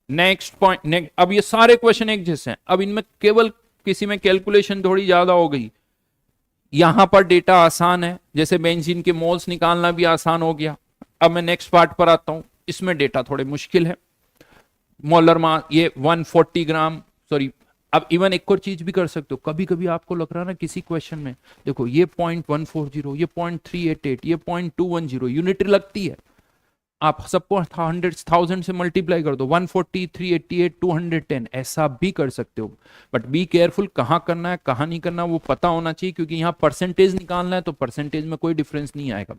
नेक्स्ट पॉइंट, अब ये सारे क्वेश्चन एक जैसे हैं, अब इनमें केवल किसी में कैलकुलेशन थोड़ी ज्यादा हो गई। यहां पर डेटा आसान है, जैसे बेंजीन के मोल्स निकालना भी आसान हो गया। अब मैं नेक्स्ट पार्ट पर आता हूं, इसमें डेटा थोड़े मुश्किल है। मोलर मास ये 140 ग्राम, सॉरी अब इवन एक और चीज भी कर सकते हो। कभी कभी आपको लग रहा है ना किसी क्वेश्चन में, देखो ये 0.140, ये 0.388, ये 0.210 यूनिट लगती है, आप सबको 100,000 से मल्टीप्लाई कर दो, 140, 388, 210, ऐसा भी कर सकते हो। बट बी केयरफुल, कहाँ करना है कहाँ नहीं करना वो पता होना चाहिए, क्योंकि यहाँ परसेंटेज निकालना है तो परसेंटेज में कोई डिफरेंस नहीं आएगा।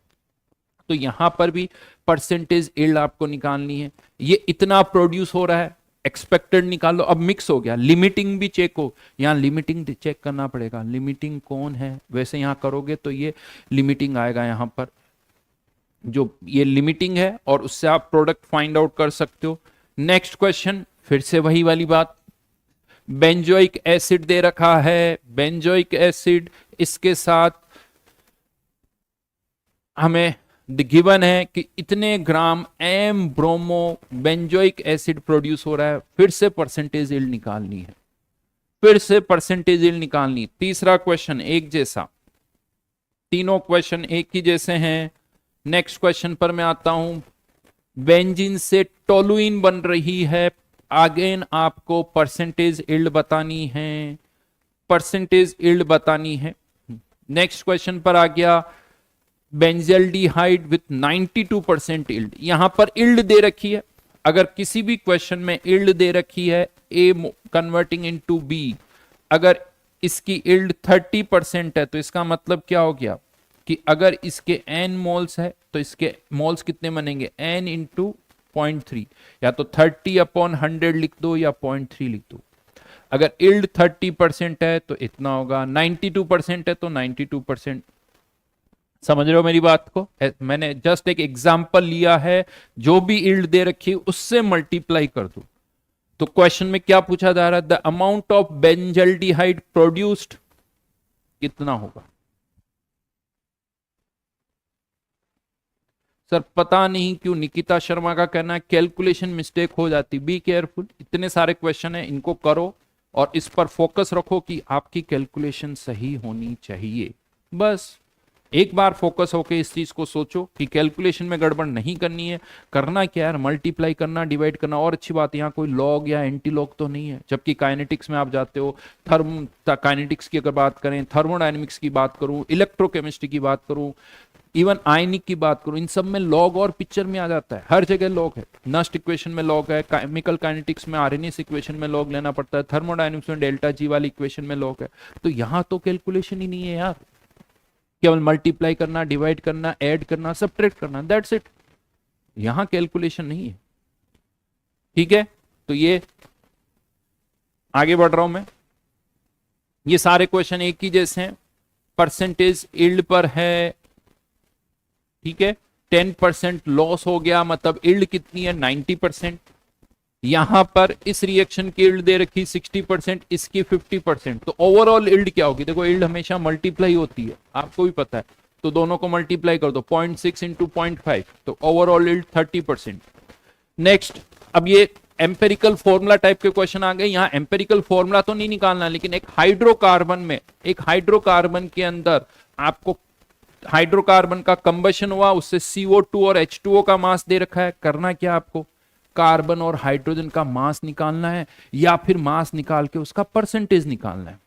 तो यहां पर भी परसेंटेज यील्ड आपको निकालनी है। ये इतना प्रोड्यूस हो रहा है, एक्सपेक्टेड निकाल लो। अब मिक्स हो गया, लिमिटिंग भी चेक हो, यहाँ लिमिटिंग चेक करना पड़ेगा, लिमिटिंग कौन है। वैसे यहाँ करोगे तो ये लिमिटिंग आएगा यहाँ पर, जो ये लिमिटिंग है, और उससे आप प्रोडक्ट फाइंड आउट कर सकते हो। नेक्स्ट क्वेश्चन, फिर से वही वाली बात, बेंजोइक एसिड दे रखा है, बेंजोइक एसिड, इसके साथ हमें गिवन है कि इतने gram m bromo benzoic acid produce हो रहा है। फिर से परसेंटेज यील्ड निकालनी है, फिर से परसेंटेज यील्ड निकालनी। तीसरा क्वेश्चन एक जैसा, तीनों क्वेश्चन एक ही जैसे हैं। नेक्स्ट क्वेश्चन पर मैं आता हूं, बेंजीन से टोलुइन बन रही है, अगेन आपको परसेंटेज यील्ड बतानी है, परसेंटेज यील्ड बतानी है। नेक्स्ट क्वेश्चन पर आ गया, बेंजल्डिहाइड विथ 92% यील्ड। यहां पर यील्ड दे रखी है, अगर किसी भी क्वेश्चन में यील्ड दे रखी है ए कन्वर्टिंग इनटू बी, अगर इसकी यील्ड 30% है तो इसका मतलब क्या हो गया कि अगर इसके n मोल्स है तो इसके मोल्स कितने बनेंगे n इंटू 0.3, या तो 30/100 लिख दो या 0.3 लिख दो। अगर यील्ड 30% है तो इतना होगा, 92% है तो 92%। समझ रहे हो मेरी बात को, मैंने जस्ट एक एग्जांपल लिया है, जो भी यील्ड दे रखी है उससे मल्टीप्लाई कर दो। तो क्वेश्चन में क्या पूछा जा रहा है, the amount of benzaldehyde produced कितना होगा। सर पता नहीं क्यों निकिता शर्मा का कहना है कैलकुलेशन मिस्टेक हो जाती। बी केयरफुल, इतने सारे क्वेश्चन है, इनको करो और इस पर फोकस रखो कि आपकी कैलकुलेशन सही होनी चाहिए, बस एक बार फोकस होके इस चीज को सोचो कि कैलकुलेशन में गड़बड़ नहीं करनी है। करना क्या है, मल्टीप्लाई करना, डिवाइड करना। और अच्छी बात, यहाँ कोई लॉग या एंटी लॉग तो नहीं है। जबकि काइनेटिक्स में आप जाते हो, काइनेटिक्स की अगर बात करें, थर्मोडायनेमिक्स की बात करूं, इलेक्ट्रोकेमिस्ट्री की बात करूं, इवन आयनिक की बात करूं, इन सब में लॉग और पिक्चर में आ जाता है। हर जगह लॉग है। नस्ट इक्वेशन में लॉग है, केमिकल काइनेटिक्स में आरएनएस इक्वेशन में लॉग लेना पड़ता है, थर्मोडायनेमिक्स में डेल्टा जी वाली इक्वेशन में लॉग है। तो यहां तो कैलकुलेशन ही नहीं है यार, केवल मल्टीप्लाई करना, डिवाइड करना, ऐड करना, सब्ट्रैक्ट करना, दैट्स इट। यहां कैलकुलेशन नहीं है। ठीक है, तो ये आगे बढ़ रहा हूं मैं। ये सारे क्वेश्चन एक ही जैसे हैं। परसेंटेज इल्ड पर है, ठीक है। 10% लॉस हो गया, मतलब इल्ड कितनी है, 90%। यहां पर इस रिएक्शन की इल्ड दे रखी 60%, इसकी 50%। तो ओवरऑल इल्ड क्या होगी? देखो, इल्ड हमेशा मल्टीप्लाई होती है, आपको भी पता है। तो दोनों को मल्टीप्लाई कर दो, 0.6 इंटू 0.5, तो ओवरऑल इल्ड 30%। नेक्स्ट, अब ये एम्पेरिकल फॉर्मूला टाइप के क्वेश्चन आ गए। यहां एम्पेरिकल फॉर्मूला तो नहीं निकालना, लेकिन एक हाइड्रोकार्बन के अंदर आपको हाइड्रोकार्बन का कंबशन हुआ, उससे CO2 और H2O का मास दे रखा है। करना क्या आपको? कार्बन और हाइड्रोजन का मास निकालना है, या फिर मास निकाल के उसका परसेंटेज निकालना है।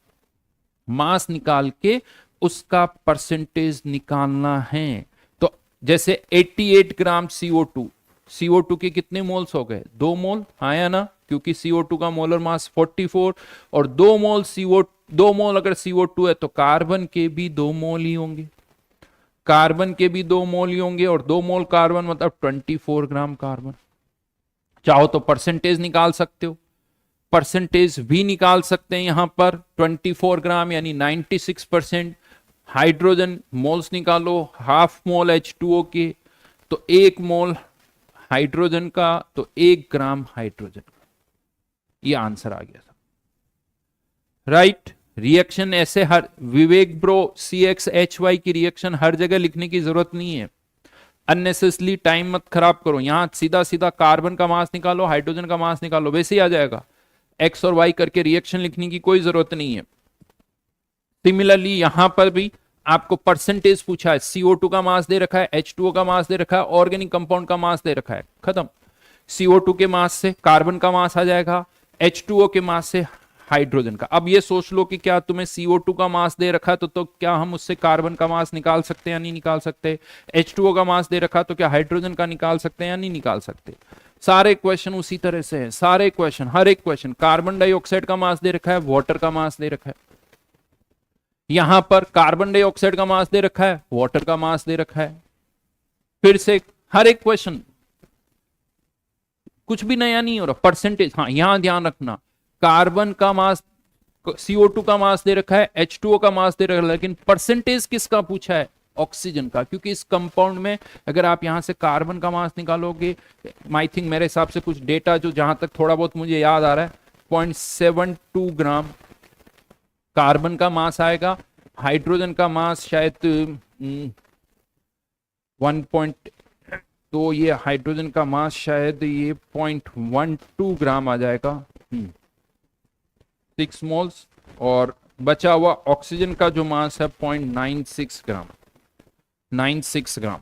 मास निकाल के उसका परसेंटेज निकालना है। तो जैसे 88 ग्राम CO2 के कितने मोल्स हो गए? 2 मोल, हाँ या ना? क्योंकि CO2 का मोलर मास 44, और 2 मोल अगर CO2 है तो कार्बन के भी 2 मोल ही होंगे। कार्बन के भी 2 मोल ही होंगे, और 2 मोल कार्बन मतलब 24 ग्राम कार्बन। चाहो तो परसेंटेज निकाल सकते हो, परसेंटेज भी निकाल सकते हैं। यहां पर 24 ग्राम यानी 96%। हाइड्रोजन मोल्स निकालो, हाफ मोल H2O के, तो 1 मोल हाइड्रोजन का, तो 1 ग्राम हाइड्रोजन का। ये आंसर आ गया था, राइट। रिएक्शन ऐसे हर, विवेक ब्रो, CXHY की रिएक्शन हर जगह लिखने की जरूरत नहीं है। अननेसेसरली टाइम मत खराब करो। यहां सीधा सीधा कार्बन का मास निकालो, हाइड्रोजन का मास निकालो, वैसे ही आ जाएगा। X और Y करके रिएक्शन लिखने की कोई जरूरत नहीं है। सिमिलरली यहां पर भी आपको परसेंटेज पूछा है, CO2 का मास दे रखा है, H2O का मास दे रखा है, ऑर्गेनिक कंपाउंड का मास दे रखा है, खत्म। CO2 के मास से कार्बन का मास आ जाएगा, H2O के मास से हाइड्रोजन का। अब ये सोच लो कि क्या तुम्हें CO2 का मास दे रखा है तो क्या हम उससे कार्बन का मास निकाल सकते हैं या नहीं निकाल सकते? H2O का मास दे रखा तो क्या हाइड्रोजन का निकाल सकते हैं या नहीं निकाल सकते? सारे क्वेश्चन उसी तरह से है, सारे क्वेश्चन, हर एक क्वेश्चन। कार्बन डाइऑक्साइड का मास दे रखा है, वाटर का मास दे रखा है। यहां पर कार्बन डाइऑक्साइड का मास दे रखा है, वाटर का मास दे रखा है। फिर से हर एक क्वेश्चन, कुछ भी नया नहीं हो रहा। परसेंटेज, हाँ यहां ध्यान रखना, कार्बन का मास, CO2 का मास दे रखा है, H2O का मास दे रखा है, लेकिन परसेंटेज किसका पूछा है? ऑक्सीजन का। क्योंकि इस कंपाउंड में अगर आप यहां से कार्बन का मास निकालोगे, आई थिंक मेरे हिसाब से कुछ डेटा जो जहां तक थोड़ा बहुत मुझे याद आ रहा है, 0.72 ग्राम कार्बन का मास आएगा। हाइड्रोजन का मास शायद 1. तो ये हाइड्रोजन का मास शायद ये 0.12 ग्राम आ जाएगा, 6 मोल्स। और बचा हुआ ऑक्सीजन का जो मास है 0.96 ग्राम, 96 ग्राम।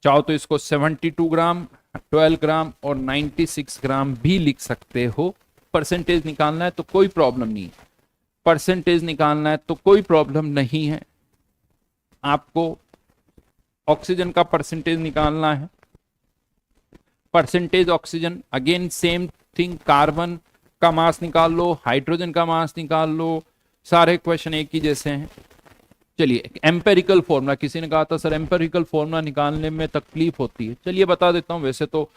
चाहो तो इसको 72 ग्राम, 12 ग्राम और 96 ग्राम भी लिख सकते हो। परसेंटेज निकालना है तो कोई प्रॉब्लम नहीं है, परसेंटेज निकालना है तो कोई प्रॉब्लम नहीं है। आपको ऑक्सीजन का परसेंटेज निकालना है। Percentage oxygen, again same thing, carbon का मास निकाल लो, हाइड्रोजन का मास निकाल लो, सारे क्वेश्चन एक ही जैसे हैं। चलिए, एम्पेरिकल फॉर्मूला, किसी ने कहा था सर एम्पेरिकल फॉर्मूला निकालने में तकलीफ होती है, चलिए बता देता हूं। वैसे तो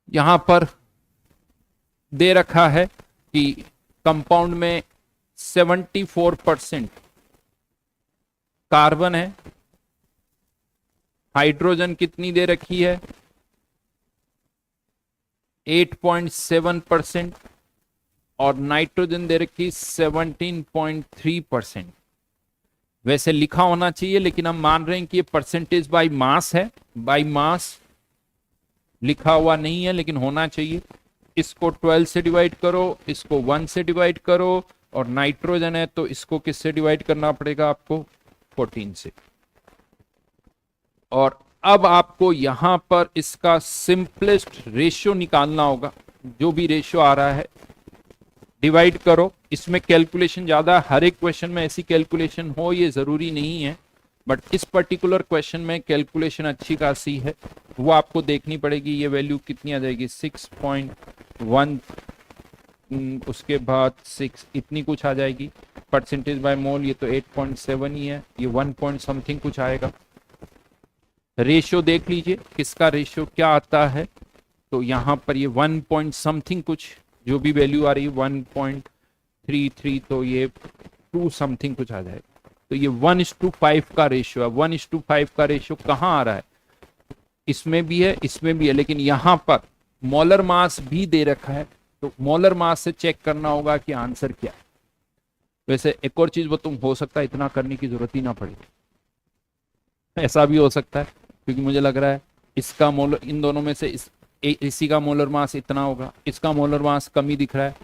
यहां पर दे रखा है कि कंपाउंड में 74% कार्बन है, हाइड्रोजन कितनी दे रखी है? 8.7%, और नाइट्रोजन दे रखी 17.3%। वैसे लिखा होना चाहिए, लेकिन हम मान रहे हैं कि ये परसेंटेज बाय मास है, बाय मास लिखा हुआ नहीं है, लेकिन होना चाहिए। इसको 12 से डिवाइड करो, इसको 1 से डिवाइड करो, और नाइट्रोजन है तो इसको किससे डिवाइड करना पड़ेगा आपको? 14 से। और अब आपको यहां पर इसका सिंपलेस्ट रेशियो निकालना होगा। जो भी रेशियो आ रहा है डिवाइड करो। इसमें कैलकुलेशन ज्यादा, हर एक क्वेश्चन में ऐसी कैलकुलेशन हो ये जरूरी नहीं है, बट इस पर्टिकुलर क्वेश्चन में कैलकुलेशन अच्छी खासी है, वो आपको देखनी पड़ेगी। ये वैल्यू कितनी आ जाएगी, 6.1, उसके बाद 6 इतनी कुछ आ जाएगी। परसेंटेज बाय मोल ये तो 8.7 ही है, ये 1 पॉइंट समथिंग कुछ आएगा। रेशियो देख लीजिए किसका रेशियो क्या आता है, तो यहां पर ये 1 पॉइंट समथिंग कुछ, जो भी वैल्यू आ रही है 1.33, तो ये 2 समथिंग कुछ आ जाएगा। तो ये 1:5 का रेशियो है। 1:5 का रेशियो कहाँ आ रहा है, इसमें भी है, इसमें भी है, लेकिन यहां पर मोलर मास भी दे रखा है, तो मोलर मास से चेक करना होगा कि आंसर क्या है। वैसे एक और चीज वो तुम हो सकता है इतना करने की जरूरत ही ना पड़े, ऐसा भी हो सकता है, क्योंकि मुझे लग रहा है इसका मोलर, इन दोनों में से इसी का मोलर मास इतना होगा, इसका मोलर मास कम ही दिख रहा है,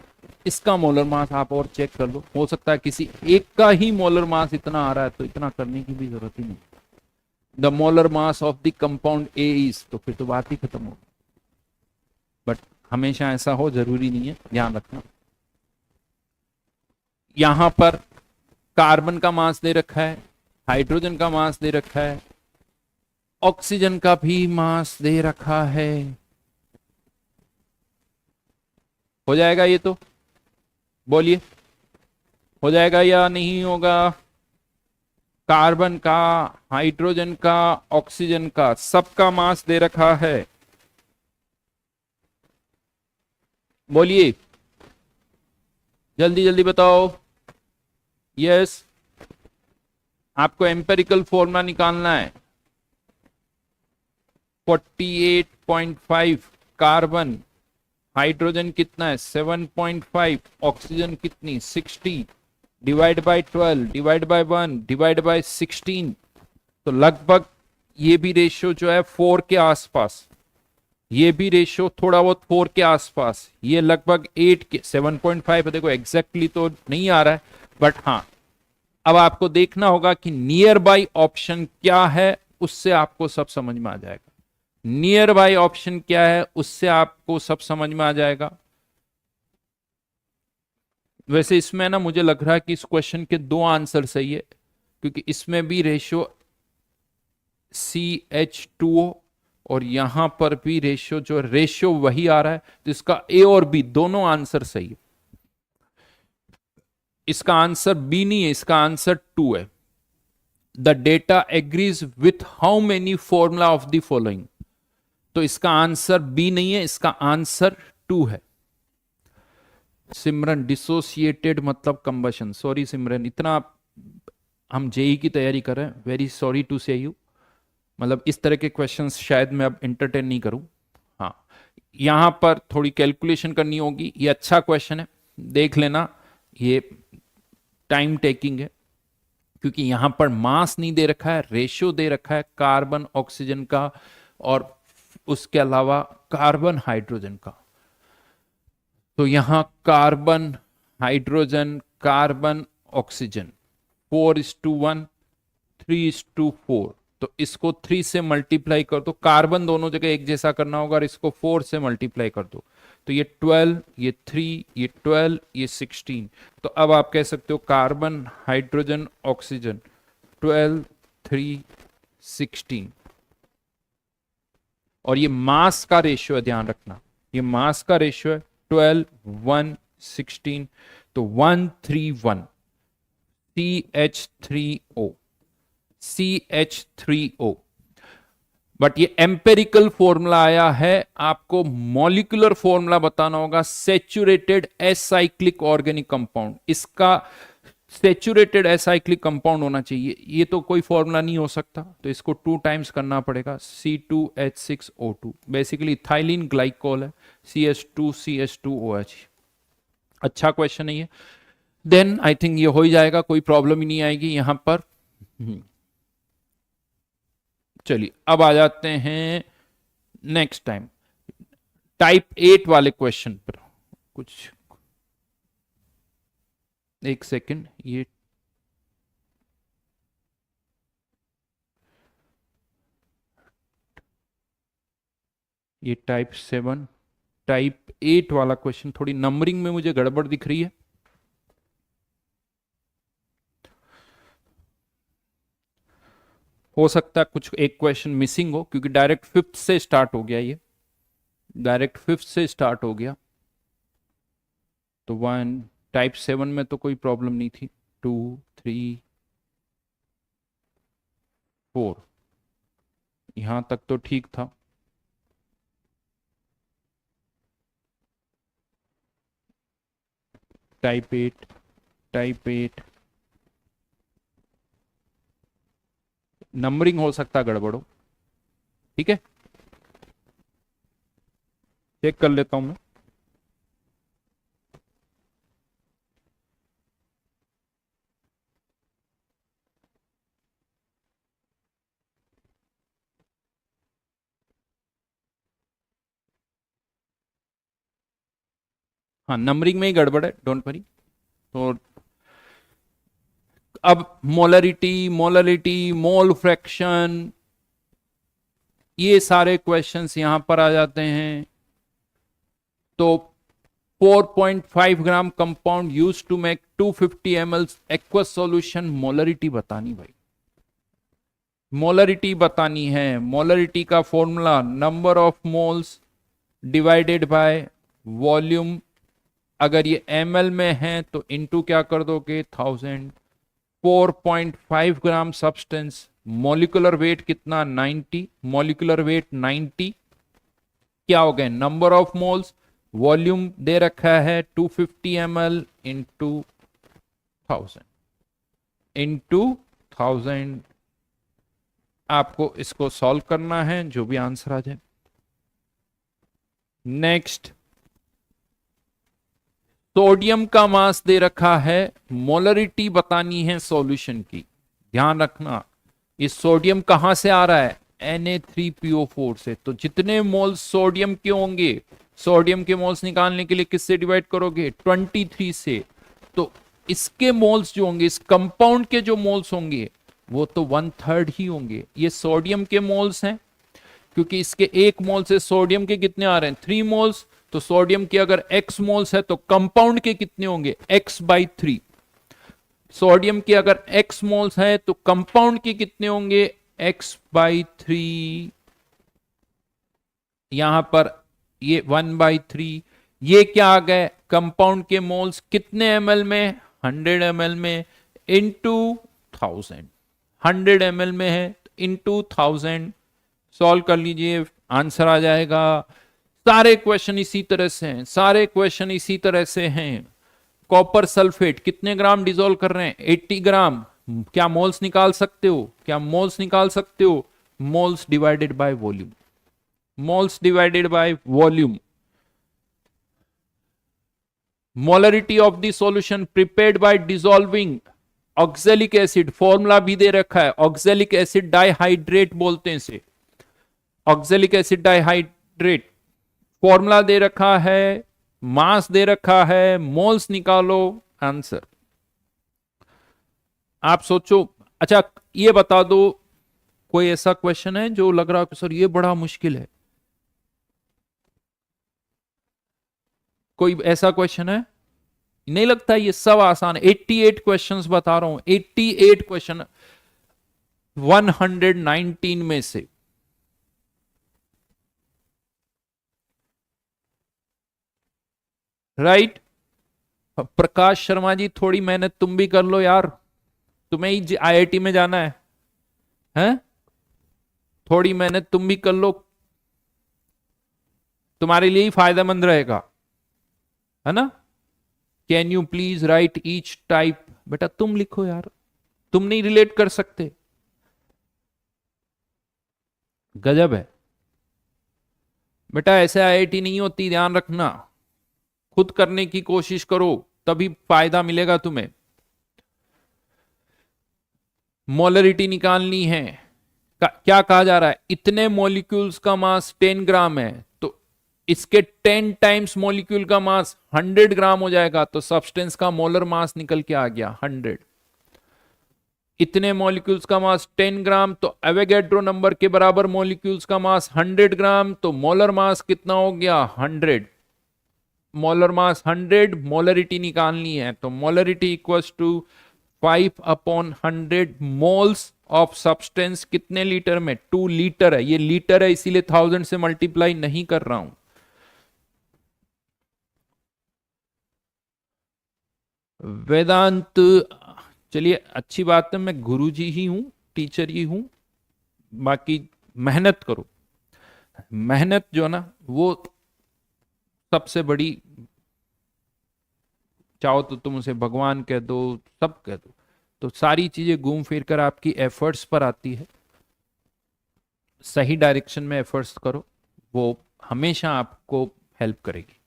इसका मोलर मास आप और चेक कर लो, हो सकता है किसी एक का ही मोलर मास इतना आ रहा है, तो इतना करने की भी जरूरत ही नहीं। The molar mass of the compound A is, तो फिर तो बात ही खत्म हो। बट हमेशा ऐसा हो जरूरी नहीं है, ध्यान रखना। यहां पर कार्बन का मास दे रखा है, हाइड्रोजन का मास दे रखा है, ऑक्सीजन का भी मास दे रखा है। हो जाएगा ये तो, बोलिए हो जाएगा या नहीं होगा। कार्बन का, हाइड्रोजन का, ऑक्सीजन का, सबका मास दे रखा है, बोलिए जल्दी जल्दी बताओ। यस, आपको एम्पेरिकल फॉर्मूला निकालना है। 48.5 कार्बन, हाइड्रोजन कितना है 7.5, ऑक्सीजन कितनी 60, divide by 12, divide by 1, divide by 16, तो लगभग ये भी रेशियो जो है 4 के आसपास, ये भी रेशियो थोड़ा बहुत 4 के आसपास, ये लगभग 8 के 7.5 है। देखो एग्जैक्टली तो नहीं आ रहा है, बट हाँ अब आपको देखना होगा कि नियर बाई ऑप्शन क्या है, उससे आपको सब समझ में आ जाएगा। नियर बाई ऑप्शन क्या है उससे आपको सब समझ में आ जाएगा। वैसे इसमें ना मुझे लग रहा है कि इस क्वेश्चन के 2 आंसर सही है, क्योंकि इसमें भी रेशियो CH2O और यहां पर भी रेशियो, जो रेशियो वही आ रहा है, तो इसका ए और बी दोनों आंसर सही है। इसका आंसर बी नहीं है, इसका आंसर 2 है। The data agrees with how many formula of the following, तो इसका आंसर बी नहीं है, इसका आंसर 2 है। सिमरन डिसोसिएटेड मतलब कंबशन, सॉरी सिमरन, इतना हम जेई की तैयारी कर रहे हैं, वेरी सॉरी टू से यू, मतलब इस तरह के क्वेश्चंस शायद मैं अब एंटरटेन नहीं करूं। हाँ, यहां पर थोड़ी कैलकुलेशन करनी होगी, ये अच्छा क्वेश्चन है, देख लेना, ये टाइम टेकिंग है, क्योंकि यहां पर मास नहीं दे रखा है, रेशियो दे रखा है कार्बन ऑक्सीजन का, और उसके अलावा कार्बन हाइड्रोजन का। तो यहां कार्बन हाइड्रोजन कार्बन ऑक्सीजन 4:1, 3:4, तो इसको 3 से मल्टीप्लाई कर दो, कार्बन दोनों जगह एक जैसा करना होगा, और इसको 4 से मल्टीप्लाई कर दो, तो ये 12, ये 3, ये 12, ये 16। तो अब आप कह सकते हो कार्बन हाइड्रोजन ऑक्सीजन 12, 3, 16, और ये मास का रेशियो है, ध्यान रखना ये मास का रेशियो है 12, 1, 16, तो 131 CH3O, CH3O। बट ये एम्पेरिकल फॉर्मूला आया है, आपको मॉलिक्यूलर फॉर्मूला बताना होगा। सेचुरेटेड एसाइक्लिक ऑर्गेनिक कंपाउंड, इसका सेचुरेटेड एसाइक्लिक कंपाउंड होना चाहिए, ये तो कोई फॉर्मूला नहीं हो सकता, तो इसको 2 टाइम्स करना पड़ेगा, C2H6O2, बेसिकली इथाइलिन ग्लाइकोल है, CH2CH2OH। अच्छा क्वेश्चन है ये, देन आई थिंक ये हो ही जाएगा, कोई प्रॉब्लम ही नहीं आएगी यहां पर। चलिए अब आ जाते हैं नेक्स्ट टाइम टाइप 8 वाले क्वेश्चन पर। कुछ एक सेकंड, ये ये टाइप 7, टाइप 8 वाला क्वेश्चन थोड़ी नंबरिंग में मुझे गड़बड़ दिख रही है। हो सकता है कुछ एक क्वेश्चन मिसिंग हो, क्योंकि डायरेक्ट फिफ्थ से स्टार्ट हो गया, ये डायरेक्ट फिफ्थ से स्टार्ट हो गया। तो 1, टाइप 7 में तो कोई प्रॉब्लम नहीं थी। 2, 3, 4, यहां तक तो ठीक था। टाइप 8, टाइप 8 नंबरिंग हो सकता गड़बड़ हो। ठीक है, चेक कर लेता हूं मैं। हाँ, नंबरिंग में ही गड़बड़ है, डोंट वरी। तो अब मोलरिटी, मोलरिटी, मोल फ्रैक्शन, ये सारे क्वेश्चंस यहां पर आ जाते हैं। तो 4.5 gram compound use to make 250 ml aqueous solution, molarity बतानी भाई, मोलरिटी बतानी है। मोलरिटी का formula number of moles divided by volume. अगर ये ml में है तो इनटू क्या कर दोगे, 1000। 4.5 ग्राम सब्सटेंस, मॉलिक्यूलर वेट कितना, 90, मॉलिक्यूलर वेट 90। क्या हो गए, नंबर ऑफ मोल्स, वॉल्यूम दे रखा है 250 ml इंटू 1000, इंटू 1000। आपको इसको सॉल्व करना है, जो भी आंसर आ जाए। नेक्स्ट, सोडियम का मास दे रखा है, मोलरिटी बतानी है सॉल्यूशन की। ध्यान रखना, इस सोडियम कहां से आ रहा है, Na3PO4 से। तो जितने मोल्स सोडियम के होंगे, सोडियम के मोल्स निकालने के लिए किससे डिवाइड करोगे, 23 से। तो इसके मोल्स जो होंगे, इस कंपाउंड के जो मोल्स होंगे, वो तो 1/3 ही होंगे। ये सोडियम के मोल्स हैं, क्योंकि इसके 1 मोल से सोडियम के कितने आ रहे हैं, 3 मोल्स। तो सोडियम के अगर x मोल्स है तो कंपाउंड के कितने होंगे, x/3। सोडियम के अगर x मोल्स है तो कंपाउंड के कितने होंगे, x/3। यहां पर ये 1/3। ये क्या आ गए, कंपाउंड के मोल्स कितने ml में, 100 ml में, इंटू 1000। 100 ml में है, इंटू 1000। सॉल्व कर लीजिए, आंसर आ जाएगा। सारे क्वेश्चन इसी तरह से हैं, सारे क्वेश्चन इसी तरह से हैं। कॉपर सल्फेट कितने ग्राम डिसॉल्व कर रहे हैं, 80 ग्राम। क्या मोल्स निकाल सकते हो, क्या मोल्स निकाल सकते हो, moles divided by volume, moles divided by volume. Molarity of the solution prepared by dissolving oxalic acid, formula भी दे रखा है, ऑक्सैलिक एसिड डाइहाइड्रेट बोलते हैं इसे, ऑक्सैलिक एसिड डाइहाइड्रेट। फॉर्मूला दे रखा है, मास दे रखा है, मोल्स निकालो, आंसर। आप सोचो। अच्छा, ये बता दो, कोई ऐसा क्वेश्चन है जो लग रहा है कि सर ये बड़ा मुश्किल है, कोई ऐसा क्वेश्चन है, नहीं लगता ये सब आसान है। 88 क्वेश्चंस बता रहा हूं, 88 क्वेश्चन 119 में से। राइट, प्रकाश शर्मा जी थोड़ी मेहनत तुम भी कर लो यार, तुम्हें ही आईआईटी में जाना है? थोड़ी मेहनत तुम भी कर लो, तुम्हारे लिए ही फायदेमंद रहेगा, है ना। Can you please right each type, बेटा तुम लिखो यार, तुम नहीं रिलेट कर सकते, गजब है बेटा। ऐसे आईआईटी नहीं होती, ध्यान रखना। खुद करने की कोशिश करो, तभी फायदा मिलेगा तुम्हें। मोलरिटी निकालनी है, क्या कहा जा रहा है, इतने मॉलिक्यूल्स का मास 10 ग्राम है, तो इसके 10 टाइम्स मॉलिक्यूल का मास 100 ग्राम हो जाएगा। तो सब्सटेंस का मोलर मास निकल के आ गया 100। इतने मॉलिक्यूल्स का मास 10 ग्राम, तो एवोगैड्रो नंबर के बराबर मॉलिक्यूल्स का मास 100 ग्राम, तो मोलर मास कितना हो गया 100। मोलर मास 100, मोलरिटी निकालनी है तो molarity equals to 5/100 moles of substance. कितने लीटर में? 2 लीटर है, ये लीटर है इसीलिए 1000 से मल्टीप्लाई नहीं कर रहा हूं। वेदांत, चलिए अच्छी बात है, मैं गुरुजी ही हूं, टीचर ही हूं, बाकी मेहनत करो। मेहनत जो ना वो सबसे बड़ी, चाहो तो तुम उसे भगवान कह दो, सब कह दो, तो सारी चीजें घूम फिर कर आपकी एफर्ट्स पर आती है। सही डायरेक्शन में एफर्ट्स करो, वो हमेशा आपको हेल्प करेगी।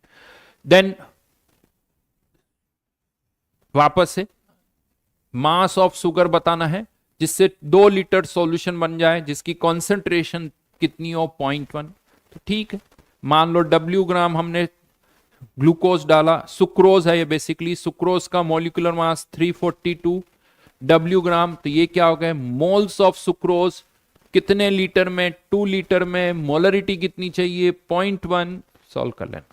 देन वापस से मास ऑफ शुगर बताना है, जिससे 2 लीटर सॉल्यूशन बन जाए, जिसकी कॉन्सेंट्रेशन कितनी हो 0.1। तो ठीक है, मान लो W ग्राम हमने ग्लूकोज डाला, सुक्रोज है ये बेसिकली, सुक्रोज का मॉलिक्यूलर मास 342 W ग्राम, तो ये क्या हो गया मोल्स ऑफ सुक्रोज। कितने लीटर में? 2 लीटर में। मोलरिटी कितनी चाहिए? 0.1। सॉल्व कर लेना।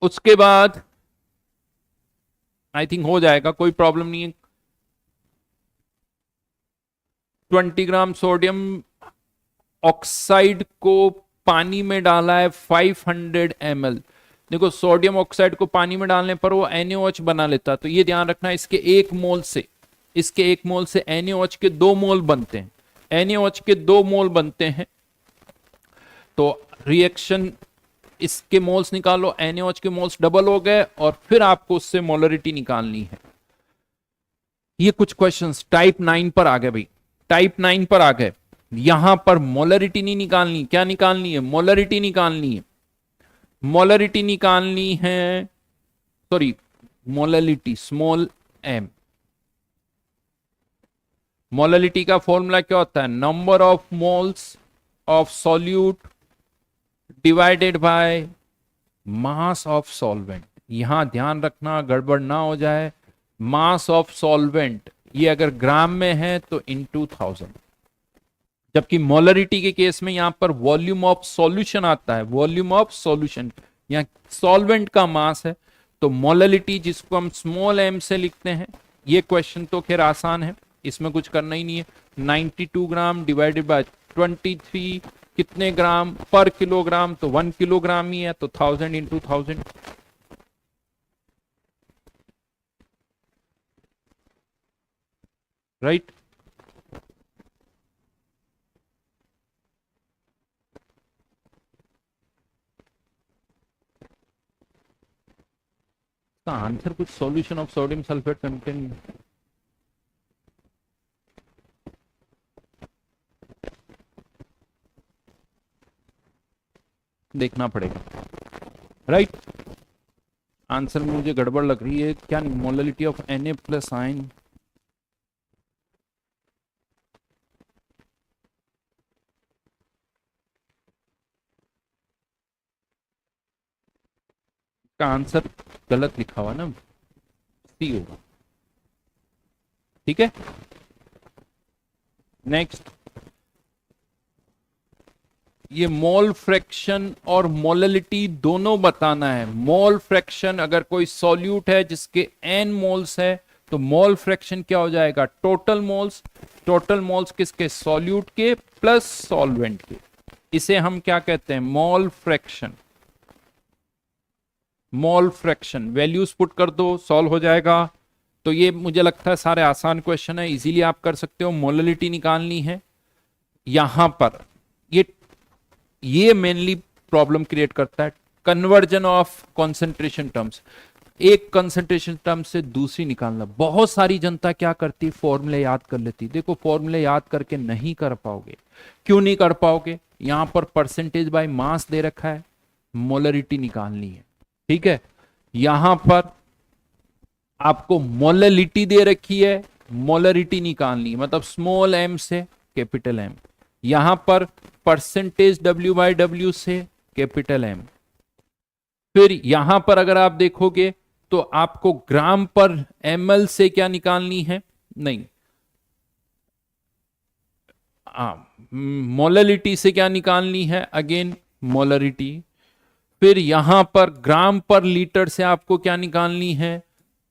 उसके बाद आई थिंक हो जाएगा, कोई प्रॉब्लम नहीं है। 20 ग्राम सोडियम ऑक्साइड को पानी में डाला है 500 ml। देखो सोडियम ऑक्साइड को पानी में डालने पर वो NaOH बना लेता, तो ये ध्यान रखना, इसके 1 मोल से NaOH के 2 मोल बनते हैं। NaOH के 2 मोल बनते हैं, तो रिएक्शन इसके मोल्स निकालो, NaOH के मोल्स डबल हो गए, और फिर आपको उससे मोलरिटी निकालनी है। ये कुछ क्वेश्चंस टाइप 9 पर आ गए भाई, टाइप 9 पर आ गए। यहां पर मोलरिटी नहीं निकालनी, क्या निकालनी है? मोलरिटी निकालनी है। मोलरिटी निकालनी है, sorry molarity small m। Molarity का फॉर्मूला क्या होता है? Number of moles of solute divided by mass of solvent. यहां ध्यान रखना गड़बड़ ना हो जाए, मास ऑफ सॉल्वेंट ये अगर ग्राम में है तो इनटू 1000, जबकि मोलरिटी के केस में यहां पर वॉल्यूम ऑफ सॉल्यूशन आता है। वॉल्यूम ऑफ सॉल्यूशन, यहां सॉल्वेंट का मास है, तो मोलरिटी जिसको हम स्मॉल m से लिखते हैं। ये क्वेश्चन तो खैर आसान है, इसमें कुछ करना ही नहीं है। 92 ग्राम डिवाइडेड बाय 23 कितने ग्राम पर किलोग्राम? तो 1 किलोग्राम ही है, तो 1000 इंटू 1000। राइट, आंसर कुछ solution of sodium sulphate contain, देखना पड़ेगा। राइट, आंसर में मुझे गड़बड़ लग रही है। क्या molarity of Na plus ion, का आंसर गलत लिखा हुआ ना, सी होगा। ठीक है, नेक्स्ट, ये मोल फ्रैक्शन और मोलरिटी दोनों बताना है। मोल फ्रैक्शन, अगर कोई सॉल्यूट है जिसके n मोल्स है, तो मोल फ्रैक्शन क्या हो जाएगा? Total moles. टोटल मोल्स किसके? सॉल्यूट के प्लस सॉल्वेंट के। इसे हम क्या कहते हैं? Mole fraction. Mole fraction values put कर दो, सॉल्व हो जाएगा। तो ये मुझे लगता है सारे आसान क्वेश्चन है, इजीली आप कर सकते हो। मोलरिटी निकालनी है यहां पर, ये मेनली प्रॉब्लम क्रिएट करता है। कन्वर्जन ऑफ कंसंट्रेशन टर्म्स, एक कंसंट्रेशन टर्म से दूसरी निकालना। बहुत सारी जनता क्या करती? फॉर्मूले याद कर लेती। देखो फॉर्मूले याद करके नहीं कर पाओगे। क्यों नहीं कर पाओगे? यहां पर परसेंटेज बाय मास दे रखा है, मोलरिटी निकालनी है। ठीक है, यहां पर आपको मोलरिटी दे रखी है, मोलरिटी निकालनी है, मतलब स्मॉल m से कैपिटल M। यहां पर परसेंटेज W/W से कैपिटल M। फिर यहां पर अगर आप देखोगे तो आपको ग्राम पर ml से क्या निकालनी है, नहीं, मोलरिटी से क्या निकालनी है, अगेन मोलरिटी। फिर यहां पर ग्राम पर लीटर से आपको क्या निकालनी है,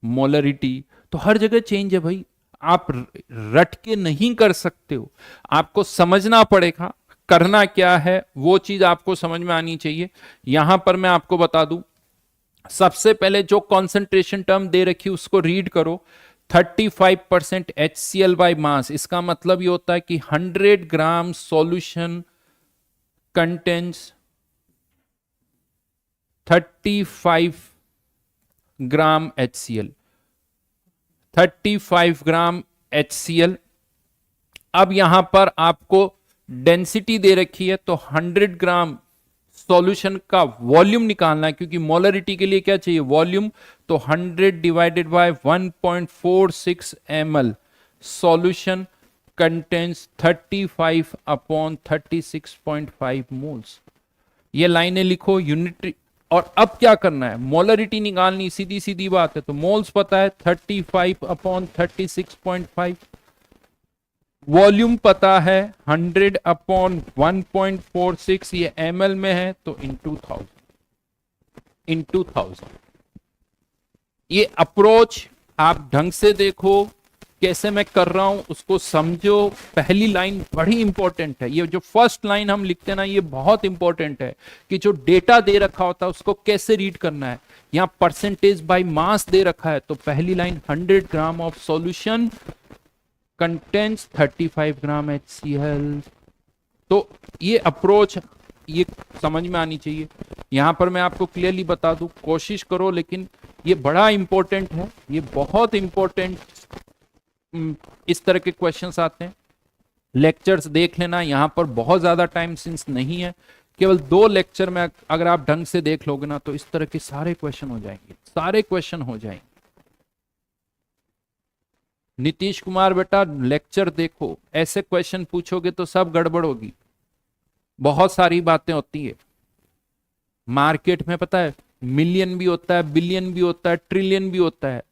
मोलरिटी। तो हर जगह चेंज है भाई, आप रट के नहीं कर सकते हो, आपको समझना पड़ेगा करना क्या है, वो चीज आपको समझ में आनी चाहिए। यहां पर मैं आपको बता दूं, सबसे पहले जो कॉन्सेंट्रेशन टर्म दे रखी उसको रीड करो। 35% HCl बाय मास, इसका मतलब ये होता है कि 100 ग्राम सॉल्यूशन कंटेन्स 35 ग्राम HCl, 35 ग्राम HCl। अब यहां पर आपको डेंसिटी दे रखी है, तो 100 ग्राम सॉल्यूशन का वॉल्यूम निकालना है, क्योंकि मोलरिटी के लिए क्या चाहिए, वॉल्यूम। तो 100 divided by 1.46 ml solution contains 35 upon 36.5 moles. ये लाइनें लिखो यूनिटरी। और अब क्या करना है, मोलरिटी निकालनी, सीधी सीधी बात है। तो मोल्स पता है 35 अपॉन 36.5, वॉल्यूम पता है 100 अपॉन 1.46, ये ml में है, तो इनटू 1000। ये अप्रोच आप ढंग से देखो, कैसे मैं कर रहा हूं उसको समझो। पहली लाइन बड़ी इंपॉर्टेंट है, ये जो फर्स्ट लाइन हम लिखते हैं ना, ये बहुत इंपॉर्टेंट है कि जो डेटा दे रखा होता है उसको कैसे रीड करना है। यहां परसेंटेज बाय मास दे रखा है, तो पहली line 100 gram of solution contains 35 gram HCl। तो ये अप्रोच ये समझ में आनी चाहिए। यहां पर मैं आपको क्लियरली बता दूं, कोशिश करो, लेकिन ये बड़ा इंपॉर्टेंट है, ये बहुत इंपॉर्टेंट। इस तरह के क्वेश्चंस आते हैं, लेक्चर्स देख लेना। यहां पर बहुत ज्यादा टाइम सिंस नहीं है, केवल 2 लेक्चर में अगर आप ढंग से देख लोगे ना, तो इस तरह के सारे क्वेश्चन हो जाएंगे, सारे क्वेश्चन हो जाएंगे। नीतीश कुमार बेटा लेक्चर देखो, ऐसे क्वेश्चन पूछोगे तो सब गड़बड़ होगी। बहुत सारी बातें होती है मार्केट में, पता है मिलियन भी होता है, बिलियन भी होता है, ट्रिलियन भी होता है,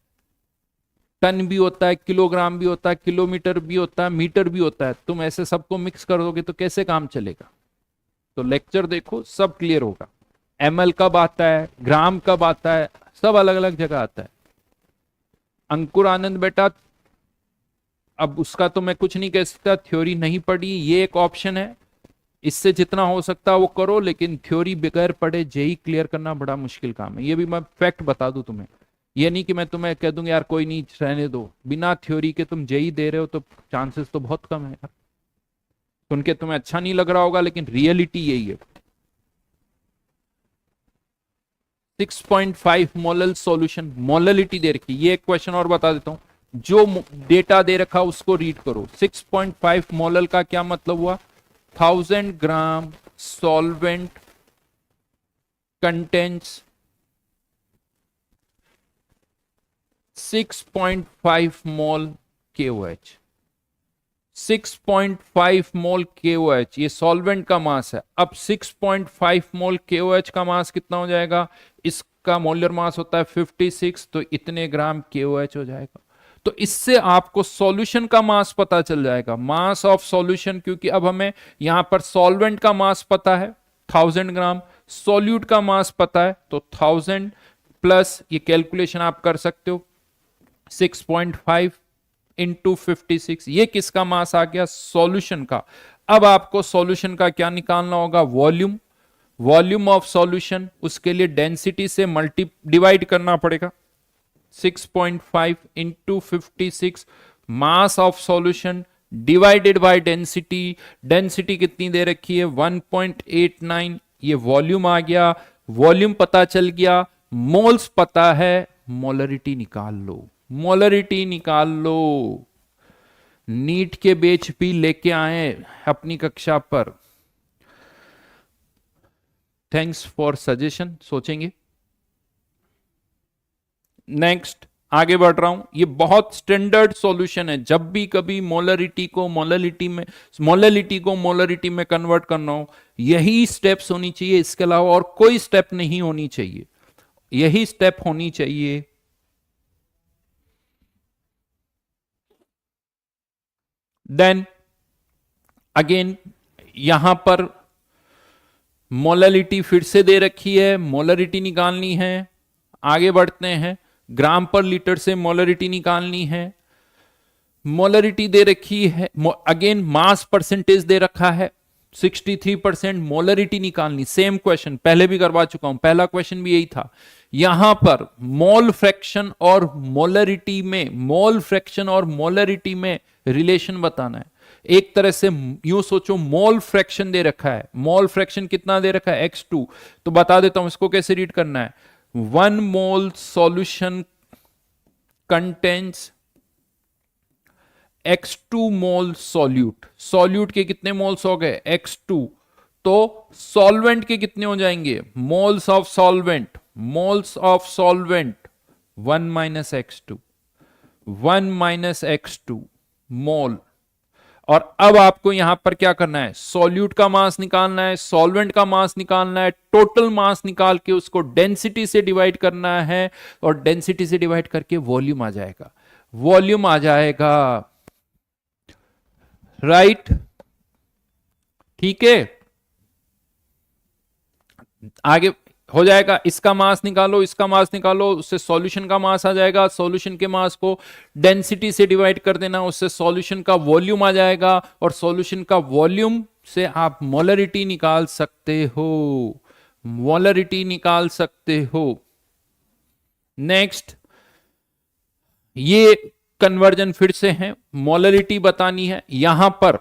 टन भी होता है, किलोग्राम भी होता है, किलोमीटर भी होता है, मीटर भी होता है। तुम ऐसे सबको मिक्स कर दोगे तो कैसे काम चलेगा। तो लेक्चर देखो, सब क्लियर होगा। ml कब आता है, ग्राम कब आता है, सब अलग अलग जगह आता है। अंकुर आनंद बेटा, अब उसका तो मैं कुछ नहीं कह सकता, थ्योरी नहीं पढ़ी, ये एक ऑप्शन है, इससे जितना हो सकता है वो करो, लेकिन थ्योरी बगैर पढ़े जेई क्लियर करना बड़ा मुश्किल काम है। ये भी मैं फैक्ट बता दूं तुम्हें, ये नहीं कि मैं तुम्हें कह दूंगा यार कोई नहीं रहने दो, बिना थ्योरी के तुम जेई दे रहे हो तो चांसेस तो बहुत कम है यार। सुन के तुम्हें अच्छा नहीं लग रहा होगा, लेकिन रियलिटी यही है। 6.5 मोलल सॉल्यूशन, मोललिटी दे रखी। ये एक क्वेश्चन और बता देता हूं, जो डेटा दे रखा उसको रीड करो। 6.5 मोलल का क्या मतलब हुआ, 1000 ग्राम सॉल्वेंट कंटेन्स 6.5 मोल KOH। 6.5 मोल KOH ये सॉल्वेंट का मास है। अब 6.5 मोल KOH का मास कितना हो जाएगा, इसका मोलर मास होता है 56, तो इतने ग्राम KOH हो जाएगा। तो इससे आपको सॉल्यूशन का मास पता चल जाएगा, मास ऑफ सॉल्यूशन, क्योंकि अब हमें यहां पर सॉल्वेंट का मास पता है 1000 ग्राम, सॉल्यूट का मास पता है, तो 1000 प्लस ये कैलकुलेशन आप कर सकते हो 6.5 इंटू 56, ये किसका मास आ गया, सॉल्यूशन का। अब आपको सॉल्यूशन का क्या निकालना होगा, वॉल्यूम, वॉल्यूम ऑफ सॉल्यूशन, उसके लिए डेंसिटी से डिवाइड करना पड़ेगा। 6.5 into 56 mass of solution divided by density, density कितनी दे रखी है 1.89, ये वॉल्यूम आ गया, वॉल्यूम पता चल गया, मोल्स पता है, मोलरिटी निकाल लो, मोलरिटी निकाल लो। नीट के बेच भी लेके आए अपनी कक्षा पर। थैंक्स फॉर सजेशन, सोचेंगे। नेक्स्ट आगे बढ़ रहा हूं, ये बहुत स्टैंडर्ड सॉल्यूशन है। जब भी कभी मोलरिटी को मोलरिटी में कन्वर्ट करना हो, यही स्टेप्स होनी चाहिए, इसके अलावा और कोई स्टेप नहीं होनी चाहिए, यही स्टेप होनी चाहिए। देन अगेन यहां पर मोलरिटी फिर से दे रखी है, मोलरिटी निकालनी है। आगे बढ़ते हैं, ग्राम पर लीटर से मोलरिटी निकालनी है। मोलरिटी दे रखी है, अगेन मास परसेंटेज दे रखा है 63%, मोलरिटी निकालनी। सेम क्वेश्चन पहले भी करवा चुका हूं, पहला क्वेश्चन भी यही था। यहां पर मोल फ्रैक्शन और मोलरिटी में, मोल फ्रैक्शन और मोलरिटी में रिलेशन बताना है। एक तरह से यूं सोचो, मोल फ्रैक्शन दे रखा है, मोल फ्रैक्शन कितना दे रखा है x2, तो बता देता हूं इसको कैसे रीड करना है। 1 mole solution contains x2 mole solute. Solute के कितने मोल्स हो गए x2, तो सॉल्वेंट के कितने हो जाएंगे, moles of solvent, moles of solvent 1 minus x2, 1 minus x2 मोल। और अब आपको यहां पर क्या करना है, सॉल्यूट का मास निकालना है, सॉल्वेंट का मास निकालना है, टोटल मास निकाल के उसको डेंसिटी से डिवाइड करना है, और डेंसिटी से डिवाइड करके वॉल्यूम आ जाएगा, वॉल्यूम आ जाएगा, राइट। ठीक है, आगे हो जाएगा, इसका मास निकालो, इसका मास निकालो, उससे सॉल्यूशन का मास आ जाएगा, सॉल्यूशन के मास को डेंसिटी से डिवाइड कर देना, उससे सॉल्यूशन का वॉल्यूम आ जाएगा, और सॉल्यूशन का वॉल्यूम से आप मोलरिटी निकाल सकते हो, मोलरिटी निकाल सकते हो। नेक्स्ट, ये कन्वर्जन फिर से है, मोलरिटी बतानी है। यहां पर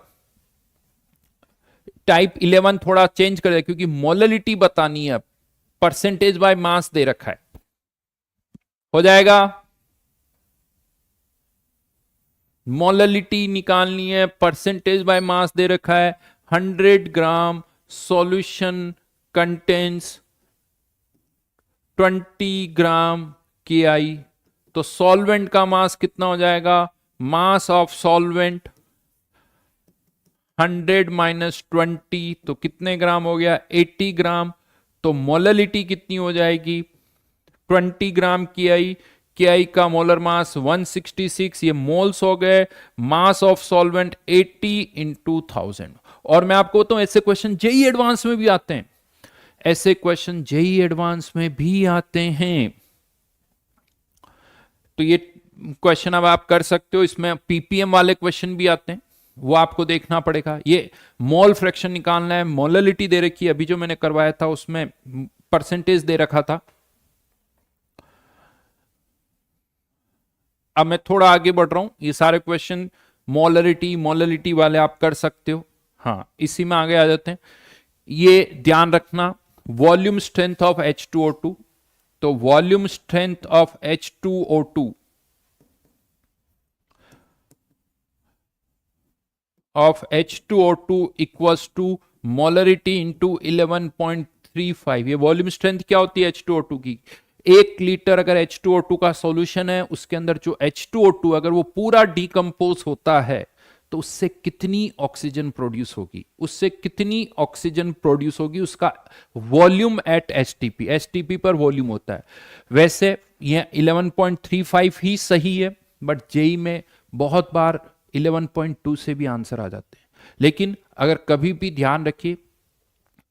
टाइप 11 थोड़ा चेंज कर दिया, क्योंकि मोलरिटी बतानी है, परसेंटेज बाय मास दे रखा है, हो जाएगा। मोलरिटी निकालनी है, परसेंटेज बाय मास दे रखा है, 100 ग्राम सॉल्यूशन कंटेन्स 20 ग्राम KI, तो सॉल्वेंट का मास कितना हो जाएगा, मास ऑफ सॉल्वेंट 100 माइनस 20, तो कितने ग्राम हो गया, 80 ग्राम। तो मोलरिटी कितनी हो जाएगी, 20 ग्राम KI का मोलर मास 166, ये मोल्स हो गए। Mass of solvent 80 into 1000। और मैं आपको बताऊं, ऐसे क्वेश्चन जेई एडवांस में भी आते हैं, ऐसे क्वेश्चन जेई एडवांस में भी आते हैं। तो ये क्वेश्चन अब आप कर सकते हो, इसमें पीपीएम वाले क्वेश्चन भी आते हैं, वो आपको देखना पड़ेगा। ये मोल फ्रैक्शन निकालना है, मोलरिटी दे रखी है, अभी जो मैंने करवाया था उसमें परसेंटेज दे रखा था। अब मैं थोड़ा आगे बढ़ रहा हूं, ये सारे क्वेश्चन मोलरिटी वाले आप कर सकते हो। हाँ, इसी में आगे आ जाते हैं। ये ध्यान रखना, वॉल्यूम स्ट्रेंथ ऑफ H2O2, तो volume strength of H2O2 of H2O2 equals to molarity into 11.35। ये वॉल्यूम स्ट्रेंथ क्या होती है H2O2 की, 1 लीटर अगर H2O2 का सॉल्यूशन है, उसके अंदर जो H2O2 अगर वो पूरा डिकम्पोज होता है, तो उससे कितनी ऑक्सीजन प्रोड्यूस होगी, उससे कितनी ऑक्सीजन प्रोड्यूस होगी, उसका वॉल्यूम एट एसटीपी पर वॉल्यूम होता है। वैसे ये 11.35 ही सही है, बट जेई में बहुत बार 11.2 से भी आंसर आ जाते हैं। लेकिन अगर कभी भी ध्यान रखिए,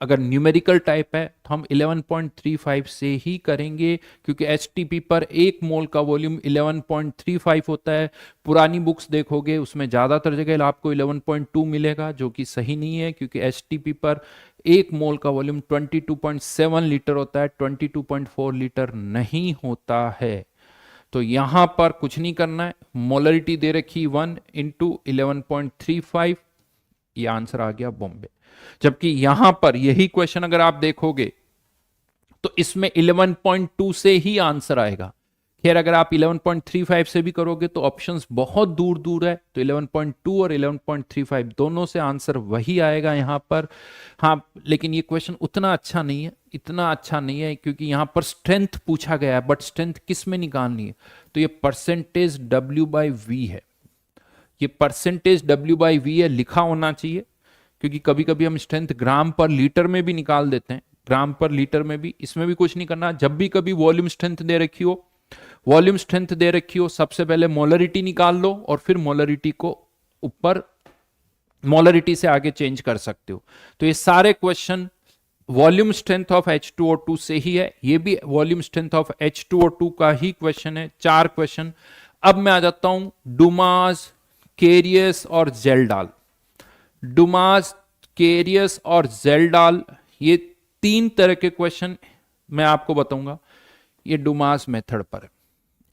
अगर न्यूमेरिकल टाइप है तो हम 11.35 से ही करेंगे, क्योंकि एसटीपी पर 1 मोल का वॉल्यूम 11.35 होता है। पुरानी बुक्स देखोगे उसमें ज़्यादातर जगह आपको 11.2 मिलेगा, जो कि सही नहीं है, क्योंकि एसटीपी पर 1 मोल का वॉल्यूम 22.7 लीटर होता है, 22.4 लीटर नहीं होता है। तो यहां पर कुछ नहीं करना है, मोलरिटी दे रखी 1 इंटू 11.35, ये आंसर आ गया बॉम्बे। जबकि यहां पर यही क्वेश्चन अगर आप देखोगे तो इसमें 11.2 से ही आंसर आएगा। खैर, अगर आप 11.35 से भी करोगे तो ऑप्शंस बहुत दूर दूर है, तो 11.2 और 11.35 दोनों से आंसर वही आएगा यहां पर। हाँ, लेकिन ये क्वेश्चन उतना अच्छा नहीं है, इतना अच्छा नहीं है, क्योंकि यहां पर स्ट्रेंथ पूछा गया है, बट स्ट्रेंथ किस में निकालनी है, तो ये परसेंटेज W/V है, ये परसेंटेज W/V है, लिखा होना चाहिए, क्योंकि कभी कभी हम स्ट्रेंथ ग्राम पर लीटर में भी निकाल देते हैं, ग्राम पर लीटर में भी, इसमें भी कुछ नहीं करना। जब भी कभी वॉल्यूम स्ट्रेंथ दे रखी हो, वॉल्यूम स्ट्रेंथ दे रखी हो, सबसे पहले मोलरिटी निकाल लो और फिर मोलरिटी को ऊपर मोलरिटी से आगे चेंज कर सकते हो। तो ये सारे question volume strength of H2O2 से ही है, ये भी वॉल्यूम स्ट्रेंथ ऑफ H2O2 का ही क्वेश्चन है, 4 क्वेश्चन। अब मैं आ जाता हूं डुमास, केरियस और जेल्डाल। डुमास, केरियस और जेल्डाल, ये 3 तरह के क्वेश्चन मैं आपको बताऊंगा। ये डुमास मेथड पर है।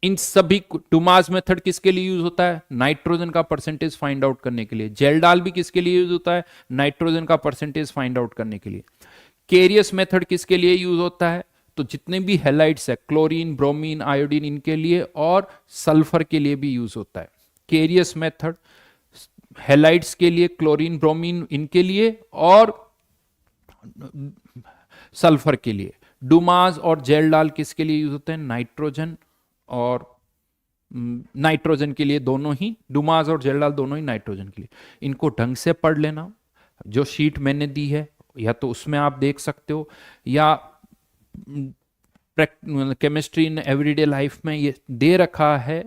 इन सभी डुमास मेथड किसके लिए यूज होता है? नाइट्रोजन का परसेंटेज फाइंड आउट करने के लिए। जेल्डाल भी किसके लिए यूज होता है? नाइट्रोजन का परसेंटेज फाइंड आउट करने के लिए। केरियस मेथड किसके लिए यूज होता है? तो जितने भी हैलाइड्स है, क्लोरीन, ब्रोमीन, आयोडीन, इनके लिए, और सल्फर के लिए भी यूज होता है। केरियस मेथड हैलाइड्स के लिए, क्लोरीन, ब्रोमीन इनके लिए, और सल्फर के लिए। डुमास और जेल्डाल किसके लिए यूज होते हैं? नाइट्रोजन और नाइट्रोजन के लिए, दोनों ही। डुमास और जेल्डाल दोनों ही नाइट्रोजन के लिए। इनको ढंग से पढ़ लेना, जो शीट मैंने दी है या तो उसमें आप देख सकते हो, या केमिस्ट्री इन एवरीडे लाइफ में ये दे रखा है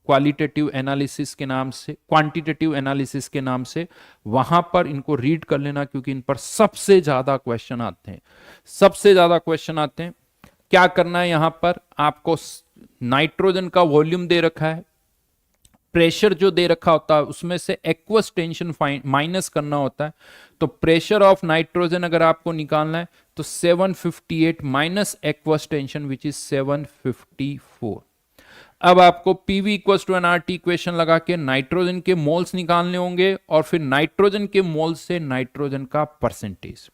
क्वालिटेटिव एनालिसिस के नाम से, क्वांटिटेटिव एनालिसिस के नाम से। वहां पर इनको रीड कर लेना, क्योंकि इन पर सबसे ज्यादा क्वेश्चन आते हैं, सबसे ज्यादा क्वेश्चन आते हैं। क्या करना है यहां पर आपको? नाइट्रोजन का वॉल्यूम दे रखा है, प्रेशर जो दे रखा होता है उसमें से एक्वस टेंशन माइनस करना होता है। तो प्रेशर ऑफ नाइट्रोजन अगर आपको निकालना है तो 758 minus aqueous tension which is 754। अब आपको PV equals to nRT equation लगा के नाइट्रोजन के मोल्स निकालने होंगे, और फिर नाइट्रोजन के मोल्स से नाइट्रोजन का परसेंटेज।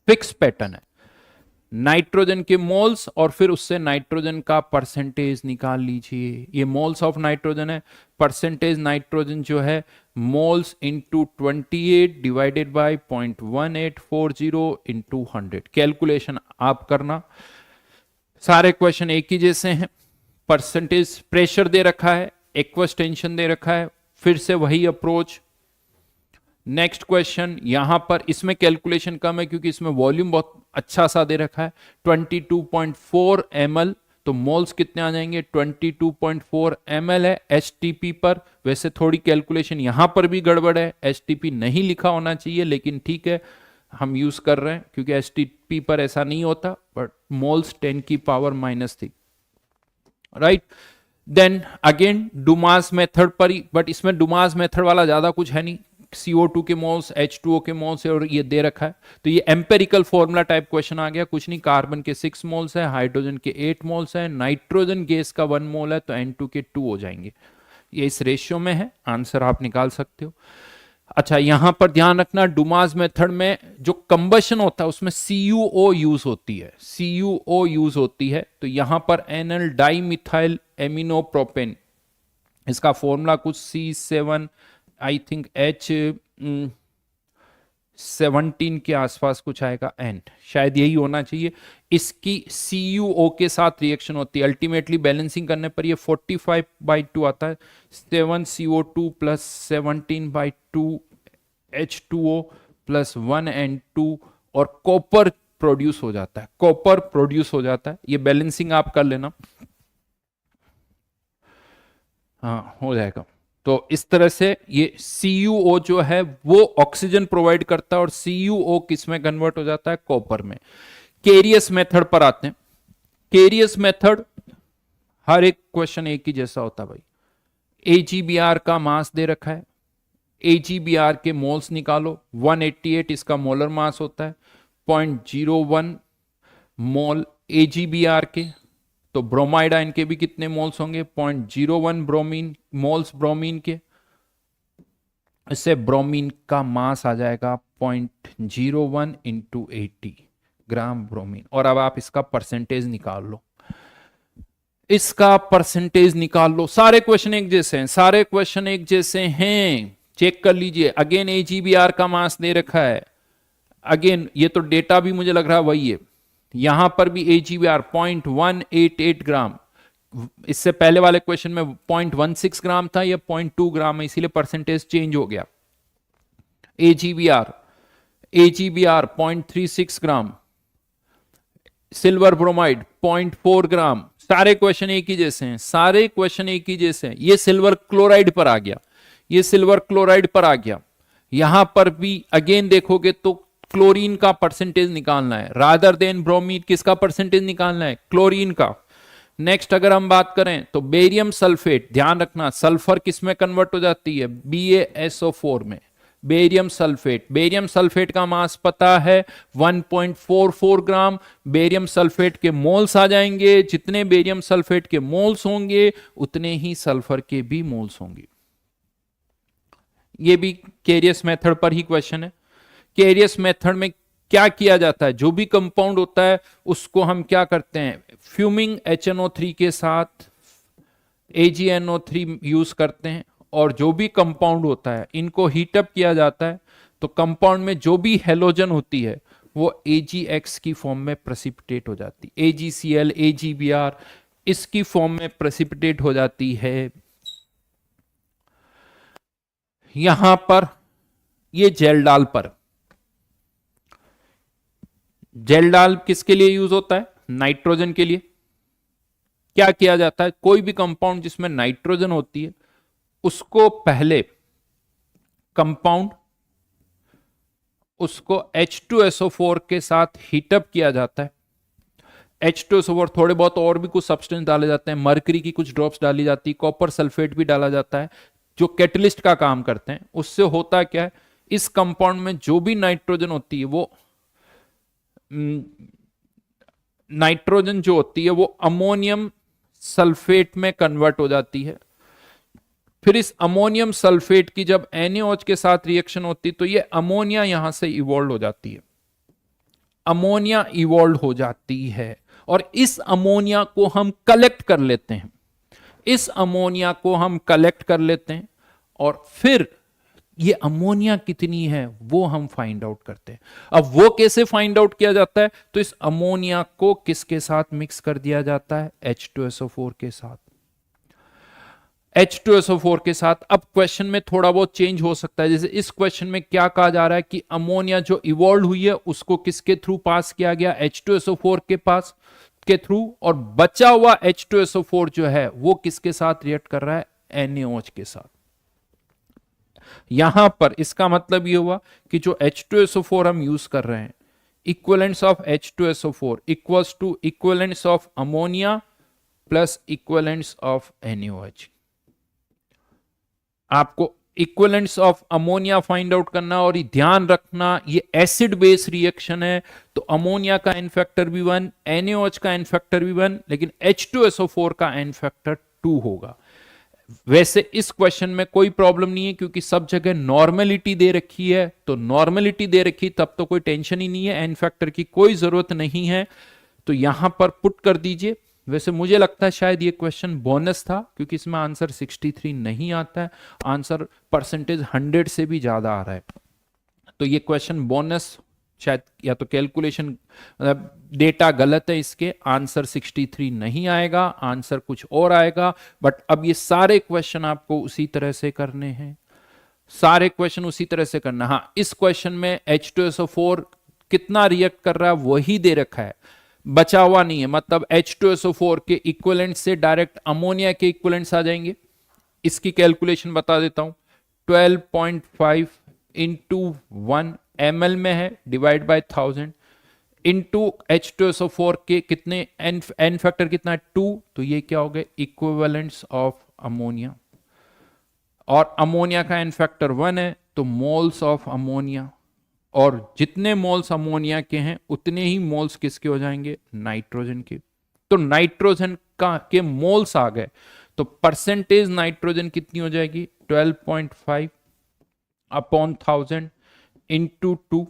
फिक्स पैटर्न है, नाइट्रोजन के मोल्स और फिर उससे नाइट्रोजन का परसेंटेज निकाल लीजिए। ये मोल्स ऑफ नाइट्रोजन है, परसेंटेज नाइट्रोजन जो है moles into 28 divided by 0.1840 into 100। Calculation आप करना, सारे क्वेश्चन एक ही जैसे हैं। परसेंटेज, प्रेशर दे रखा है, एक्वस टेंशन दे रखा है, फिर से वही अप्रोच। नेक्स्ट क्वेश्चन, यहां पर इसमें कैलकुलेशन कम है क्योंकि इसमें वॉल्यूम बहुत अच्छा सा दे रखा है, 22.4 ml। तो मोल्स कितने आ जाएंगे? 22.4 ml है एचटीपी पर। वैसे थोड़ी कैलकुलेशन यहां पर भी गड़बड़ है, एचटीपी नहीं लिखा होना चाहिए, लेकिन ठीक है हम यूज कर रहे हैं क्योंकि एचटीपी पर ऐसा नहीं होता, बट मोल्स 10 की power -3, right. Then again Dumas method पर ही, बट इसमें डुमास मेथड वाला ज्यादा कुछ है नहीं। CO2 के मोल्स, H2O के मोल्स है, और ये दे रखा है। तो ये एम्पेरिकल फॉर्मूला टाइप क्वेश्चन आ गया, कुछ नहीं। कार्बन के 6 मोल्स है, हाइड्रोजन के 8 मोल्स है, नाइट्रोजन गैस का 1 मोल है, तो N2 के 2 हो जाएंगे। ये इस रेशियो में है, आंसर आप निकाल सकते हो। अच्छा, यहां पर ध्यान रखना, डुमास मेथड में जो कंबशन होता है उसमें CuO यूज होती है, CuO यूज होती है। तो यहां पर एनल डाई मिथाइल एमिनोप्रोपेन, इसका फॉर्मूला कुछ C7 आई थिंक H17 के आसपास कुछ आएगा, N शायद यही होना चाहिए। इसकी CuO के साथ रिएक्शन होती है, अल्टीमेटली बैलेंसिंग करने पर ये 45/2 आता है। 7CO2 plus 17/2 H2O plus 1 N2, और कॉपर प्रोड्यूस हो जाता है, कॉपर प्रोड्यूस हो जाता है। ये बैलेंसिंग आप कर लेना, हाँ हो जाएगा। तो इस तरह से ये CuO जो है वो ऑक्सीजन प्रोवाइड करता है, और CuO किस में कन्वर्ट हो जाता है? कॉपर में। केरियस मेथड पर आते हैं। केरियस मेथड, हर एक क्वेश्चन एक ही जैसा होता है भाई। AgBr का मास दे रखा है, AgBr के मोल्स निकालो। 188 इसका मोलर मास होता है, 0.01 मोल AgBr के। तो ब्रोमाइड आयन के भी कितने मोल्स होंगे? 0.01 ब्रोमीन मोल्स ब्रोमीन के। इससे ब्रोमीन का मास आ जाएगा 0.01 इंटू 80 ग्राम ब्रोमीन। और अब आप इसका परसेंटेज निकाल लो, इसका परसेंटेज निकाल लो। सारे क्वेश्चन एक जैसे हैं, सारे क्वेश्चन एक जैसे हैं, चेक कर लीजिए। अगेन AgBr का मास दे रखा है, अगेन ये तो डेटा भी मुझे लग रहा है वही है। यहां पर भी AgBr 0.188 ग्राम, इससे पहले वाले क्वेश्चन में 0.16 ग्राम था, या 0.2 ग्राम है, इसीलिए परसेंटेज चेंज हो गया। AgBr 0.36 ग्राम, सिल्वर ब्रोमाइड 0.4 ग्राम। सारे क्वेश्चन एक ही जैसे हैं, सारे क्वेश्चन एक ही जैसे हैं। ये सिल्वर क्लोराइड पर आ गया, ये सिल्वर क्लोराइड पर आ गया। यहां पर भी अगेन देखोगे तो क्लोरीन का परसेंटेज निकालना है, रादर देन ब्रोमीन किसका परसेंटेज निकालना है, क्लोरीन का। नेक्स्ट अगर हम बात करें तो बेरियम सल्फेट, ध्यान रखना सल्फर किस में कन्वर्ट हो जाती है, BaSO4 में। बेरियम सल्फेट का मास पता है 1.44 ग्राम। बेरियम सल्फेट के मोल्स आ जाएंगे, जितने बेरियम सल्फेट के मोल्स होंगे उतने ही सल्फर के भी मोल्स होंगे। ये भी केरियस मेथड पर ही क्वेश्चन है। केरियस मेथड में क्या किया जाता है, जो भी कंपाउंड होता है उसको हम क्या करते हैं, फ्यूमिंग HNO3 के साथ AgNO3 यूज करते हैं, और जो भी कंपाउंड होता है इनको हीटअप किया जाता है तो कंपाउंड में जो भी हेलोजन होती है वो AgX की फॉर्म में प्रेसिपिटेट हो जाती है, AgCl AgBr इसकी फॉर्म में प्रेसिपिटेट हो जाती है। यहां पर ये जेलडाल पर, जेलडाल किसके लिए यूज होता है, नाइट्रोजन के लिए। क्या किया जाता है, कोई भी कंपाउंड जिसमें नाइट्रोजन होती है उसको पहले कंपाउंड उसको H2SO4 के साथ हीटअप किया जाता है। H2SO4 थोड़े बहुत और भी कुछ सब्सटेंस डाले जाते हैं, मरकरी की कुछ ड्रॉप्स डाली जाती है, कॉपर सल्फेट भी डाला जाता है जो कैटलिस्ट का काम करते हैं। उससे होता क्या है, इस कंपाउंड में जो भी नाइट्रोजन होती है वो नाइट्रोजन जो होती है वो अमोनियम सल्फेट में कन्वर्ट हो जाती है। फिर इस अमोनियम सल्फेट की जब NaOH के साथ रिएक्शन होती है तो ये अमोनिया यहां से इवॉल्व हो जाती है, अमोनिया इवॉल्व हो जाती है, और इस अमोनिया को हम कलेक्ट कर लेते हैं, इस अमोनिया को हम कलेक्ट कर लेते हैं, और फिर ये अमोनिया कितनी है वो हम फाइंड आउट करते हैं। अब वो कैसे फाइंड आउट किया जाता है, तो इस अमोनिया को किसके साथ मिक्स कर दिया जाता है, H2SO4 के साथ, H2SO4 के साथ। अब क्वेश्चन में थोड़ा बहुत चेंज हो सकता है, जैसे इस क्वेश्चन में क्या कहा जा रहा है कि अमोनिया जो इवॉल्व हुई है उसको किसके थ्रू पास किया गया, H2SO4 के पास के थ्रू, और बचा हुआ H2SO4 जो है वो किसके साथ रिएक्ट कर रहा है, NaOH के साथ। यहां पर इसका मतलब ये हुआ कि जो H2SO4 हम यूज कर रहे हैं, equivalence of H2SO4 equals to equivalence of ammonia plus equivalence of NaOH। आपको equivalence of ammonia find out करना, और ये ध्यान रखना ये एसिड बेस रिएक्शन है तो अमोनिया का एन फैक्टर भी 1, NaOH का एन फैक्टर भी 1, लेकिन H2SO4 का एन फैक्टर 2 होगा। वैसे इस क्वेश्चन में कोई प्रॉब्लम नहीं है क्योंकि सब जगह नॉर्मेलिटी दे रखी है, तो नॉर्मेलिटी दे रखी तब तो कोई टेंशन ही नहीं है, एन फैक्टर की कोई जरूरत नहीं है, तो यहां पर पुट कर दीजिए। वैसे मुझे लगता है शायद ये क्वेश्चन बोनस था क्योंकि इसमें आंसर 63 नहीं आता है, आंसर परसेंटेज 100 से भी ज्यादा आ रहा है, तो ये क्वेश्चन बोनस शायद, या तो कैलकुलेशन डेटा गलत है, इसके आंसर 63 नहीं आएगा, आंसर कुछ और आएगा। बट अब ये सारे क्वेश्चन आपको उसी तरह से करने हैं, सारे क्वेश्चन उसी तरह से करना। हाँ, इस क्वेश्चन में H2SO4 कितना रिएक्ट कर रहा है वही दे रखा है, बचा हुआ नहीं है, मतलब H2SO4 के इक्विवेलेंट से डायरेक्ट अमोनिया के इक्विवेलेंट्स आ जाएंगे। इसकी कैलकुलेशन बता देता हूं, 12.5 इंटू 1 ml में है, डिवाइड बाय 1000 इंटू H2SO4 के कितने एन फैक्टर कितना है 2, तो ये क्या हो गया, इक्विवेलेंट्स ऑफ अमोनिया, और अमोनिया का एन फैक्टर 1 है तो मोल्स ऑफ अमोनिया, और जितने मोल्स अमोनिया के हैं उतने ही मोल्स किसके हो जाएंगे, नाइट्रोजन के। तो नाइट्रोजन का के मोल्स आ गए तो परसेंटेज नाइट्रोजन कितनी हो जाएगी, 12.5 अपॉन 1000 इंटू 2,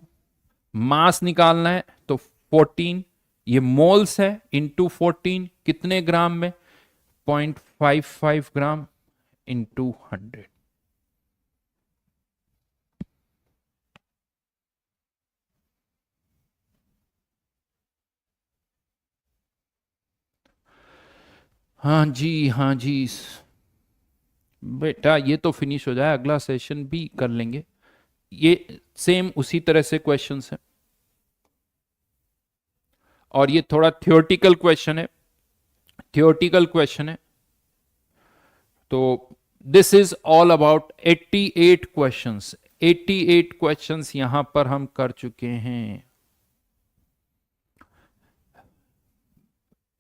मास निकालना है तो 14, ये मोल्स है, इंटू 14 कितने ग्राम में, 0.55 ग्राम इंटू 100। हाँ जी, हाँ जी बेटा, ये तो फिनिश हो जाए, अगला सेशन भी कर लेंगे। ये सेम उसी तरह से क्वेश्चंस हैं, और ये थोड़ा थियोरटिकल क्वेश्चन है, थियोरटिकल क्वेश्चन है। तो this is all about 88 questions, 88 questions यहां पर हम कर चुके हैं।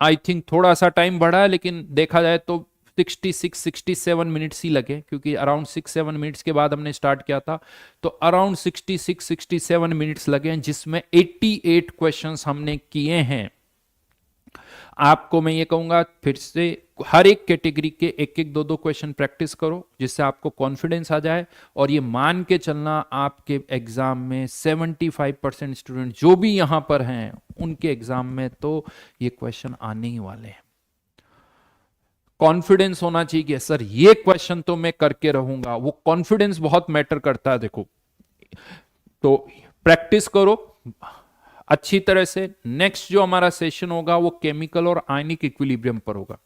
आई थिंक थोड़ा सा टाइम बढ़ा है, लेकिन देखा जाए तो 66-67 मिनट्स ही लगे, क्योंकि अराउंड 6-7 मिनट्स के बाद हमने स्टार्ट किया था, तो अराउंड 66-67 मिनट्स लगे हैं, जिसमें 88 क्वेश्चंस हमने किए हैं। आपको मैं ये कहूंगा फिर से हर एक कैटेगरी के एक एक दो दो क्वेश्चन प्रैक्टिस करो, जिससे आपको कॉन्फिडेंस आ जाए, और ये मान के चलना आपके एग्जाम में 75% स्टूडेंट जो भी यहां पर हैं उनके एग्जाम में तो ये क्वेश्चन आने ही वाले हैं। कॉन्फिडेंस होना चाहिए कि सर ये क्वेश्चन तो मैं करके रहूंगा, वो कॉन्फिडेंस बहुत मैटर करता है। देखो, तो प्रैक्टिस करो अच्छी तरह से। नेक्स्ट जो हमारा सेशन होगा वो केमिकल और आयनिक इक्विलिब्रियम पर होगा।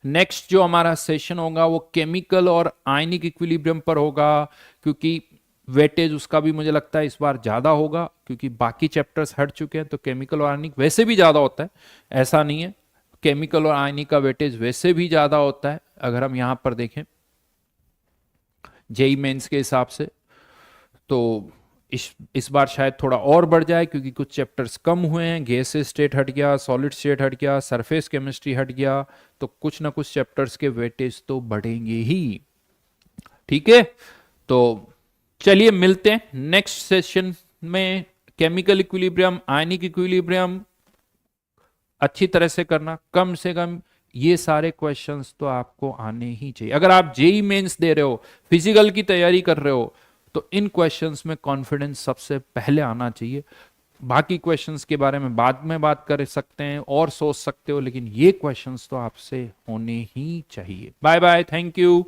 नेक्स्ट जो हमारा सेशन होगा वो केमिकल और आयनिक इक्विलिब्रियम पर होगा, क्योंकि वेटेज उसका भी मुझे लगता है इस बार ज्यादा होगा, क्योंकि बाकी चैप्टर्स हट चुके हैं। तो केमिकल और आयनिक वैसे भी ज्यादा होता है, ऐसा नहीं है, केमिकल और आयनिक का वेटेज वैसे भी ज्यादा होता है अगर हम यहां पर देखें जेई मेंस के हिसाब से। तो इस बार शायद थोड़ा और बढ़ जाए, क्योंकि कुछ चैप्टर्स कम हुए हैं। गैस स्टेट हट गया, सॉलिड स्टेट हट गया, सरफेस केमिस्ट्री हट गया, तो कुछ ना कुछ चैप्टर्स के वेटेज तो बढ़ेंगे ही। ठीक है, तो चलिए मिलते हैं नेक्स्ट सेशन में। केमिकल इक्विलिब्रियम, आयनिक इक्विलिब्रियम अच्छी तरह से करना, कम से कम ये सारे क्वेश्चंस तो आपको आने ही चाहिए। अगर आप जेई मेंस दे रहे हो, फिजिकल की तैयारी कर रहे हो, तो इन क्वेश्चंस में कॉन्फिडेंस सबसे पहले आना चाहिए। बाकी क्वेश्चंस के बारे में बाद में बात कर सकते हैं और सोच सकते हो, लेकिन ये क्वेश्चंस तो आपसे होने ही चाहिए। Bye bye, thank you.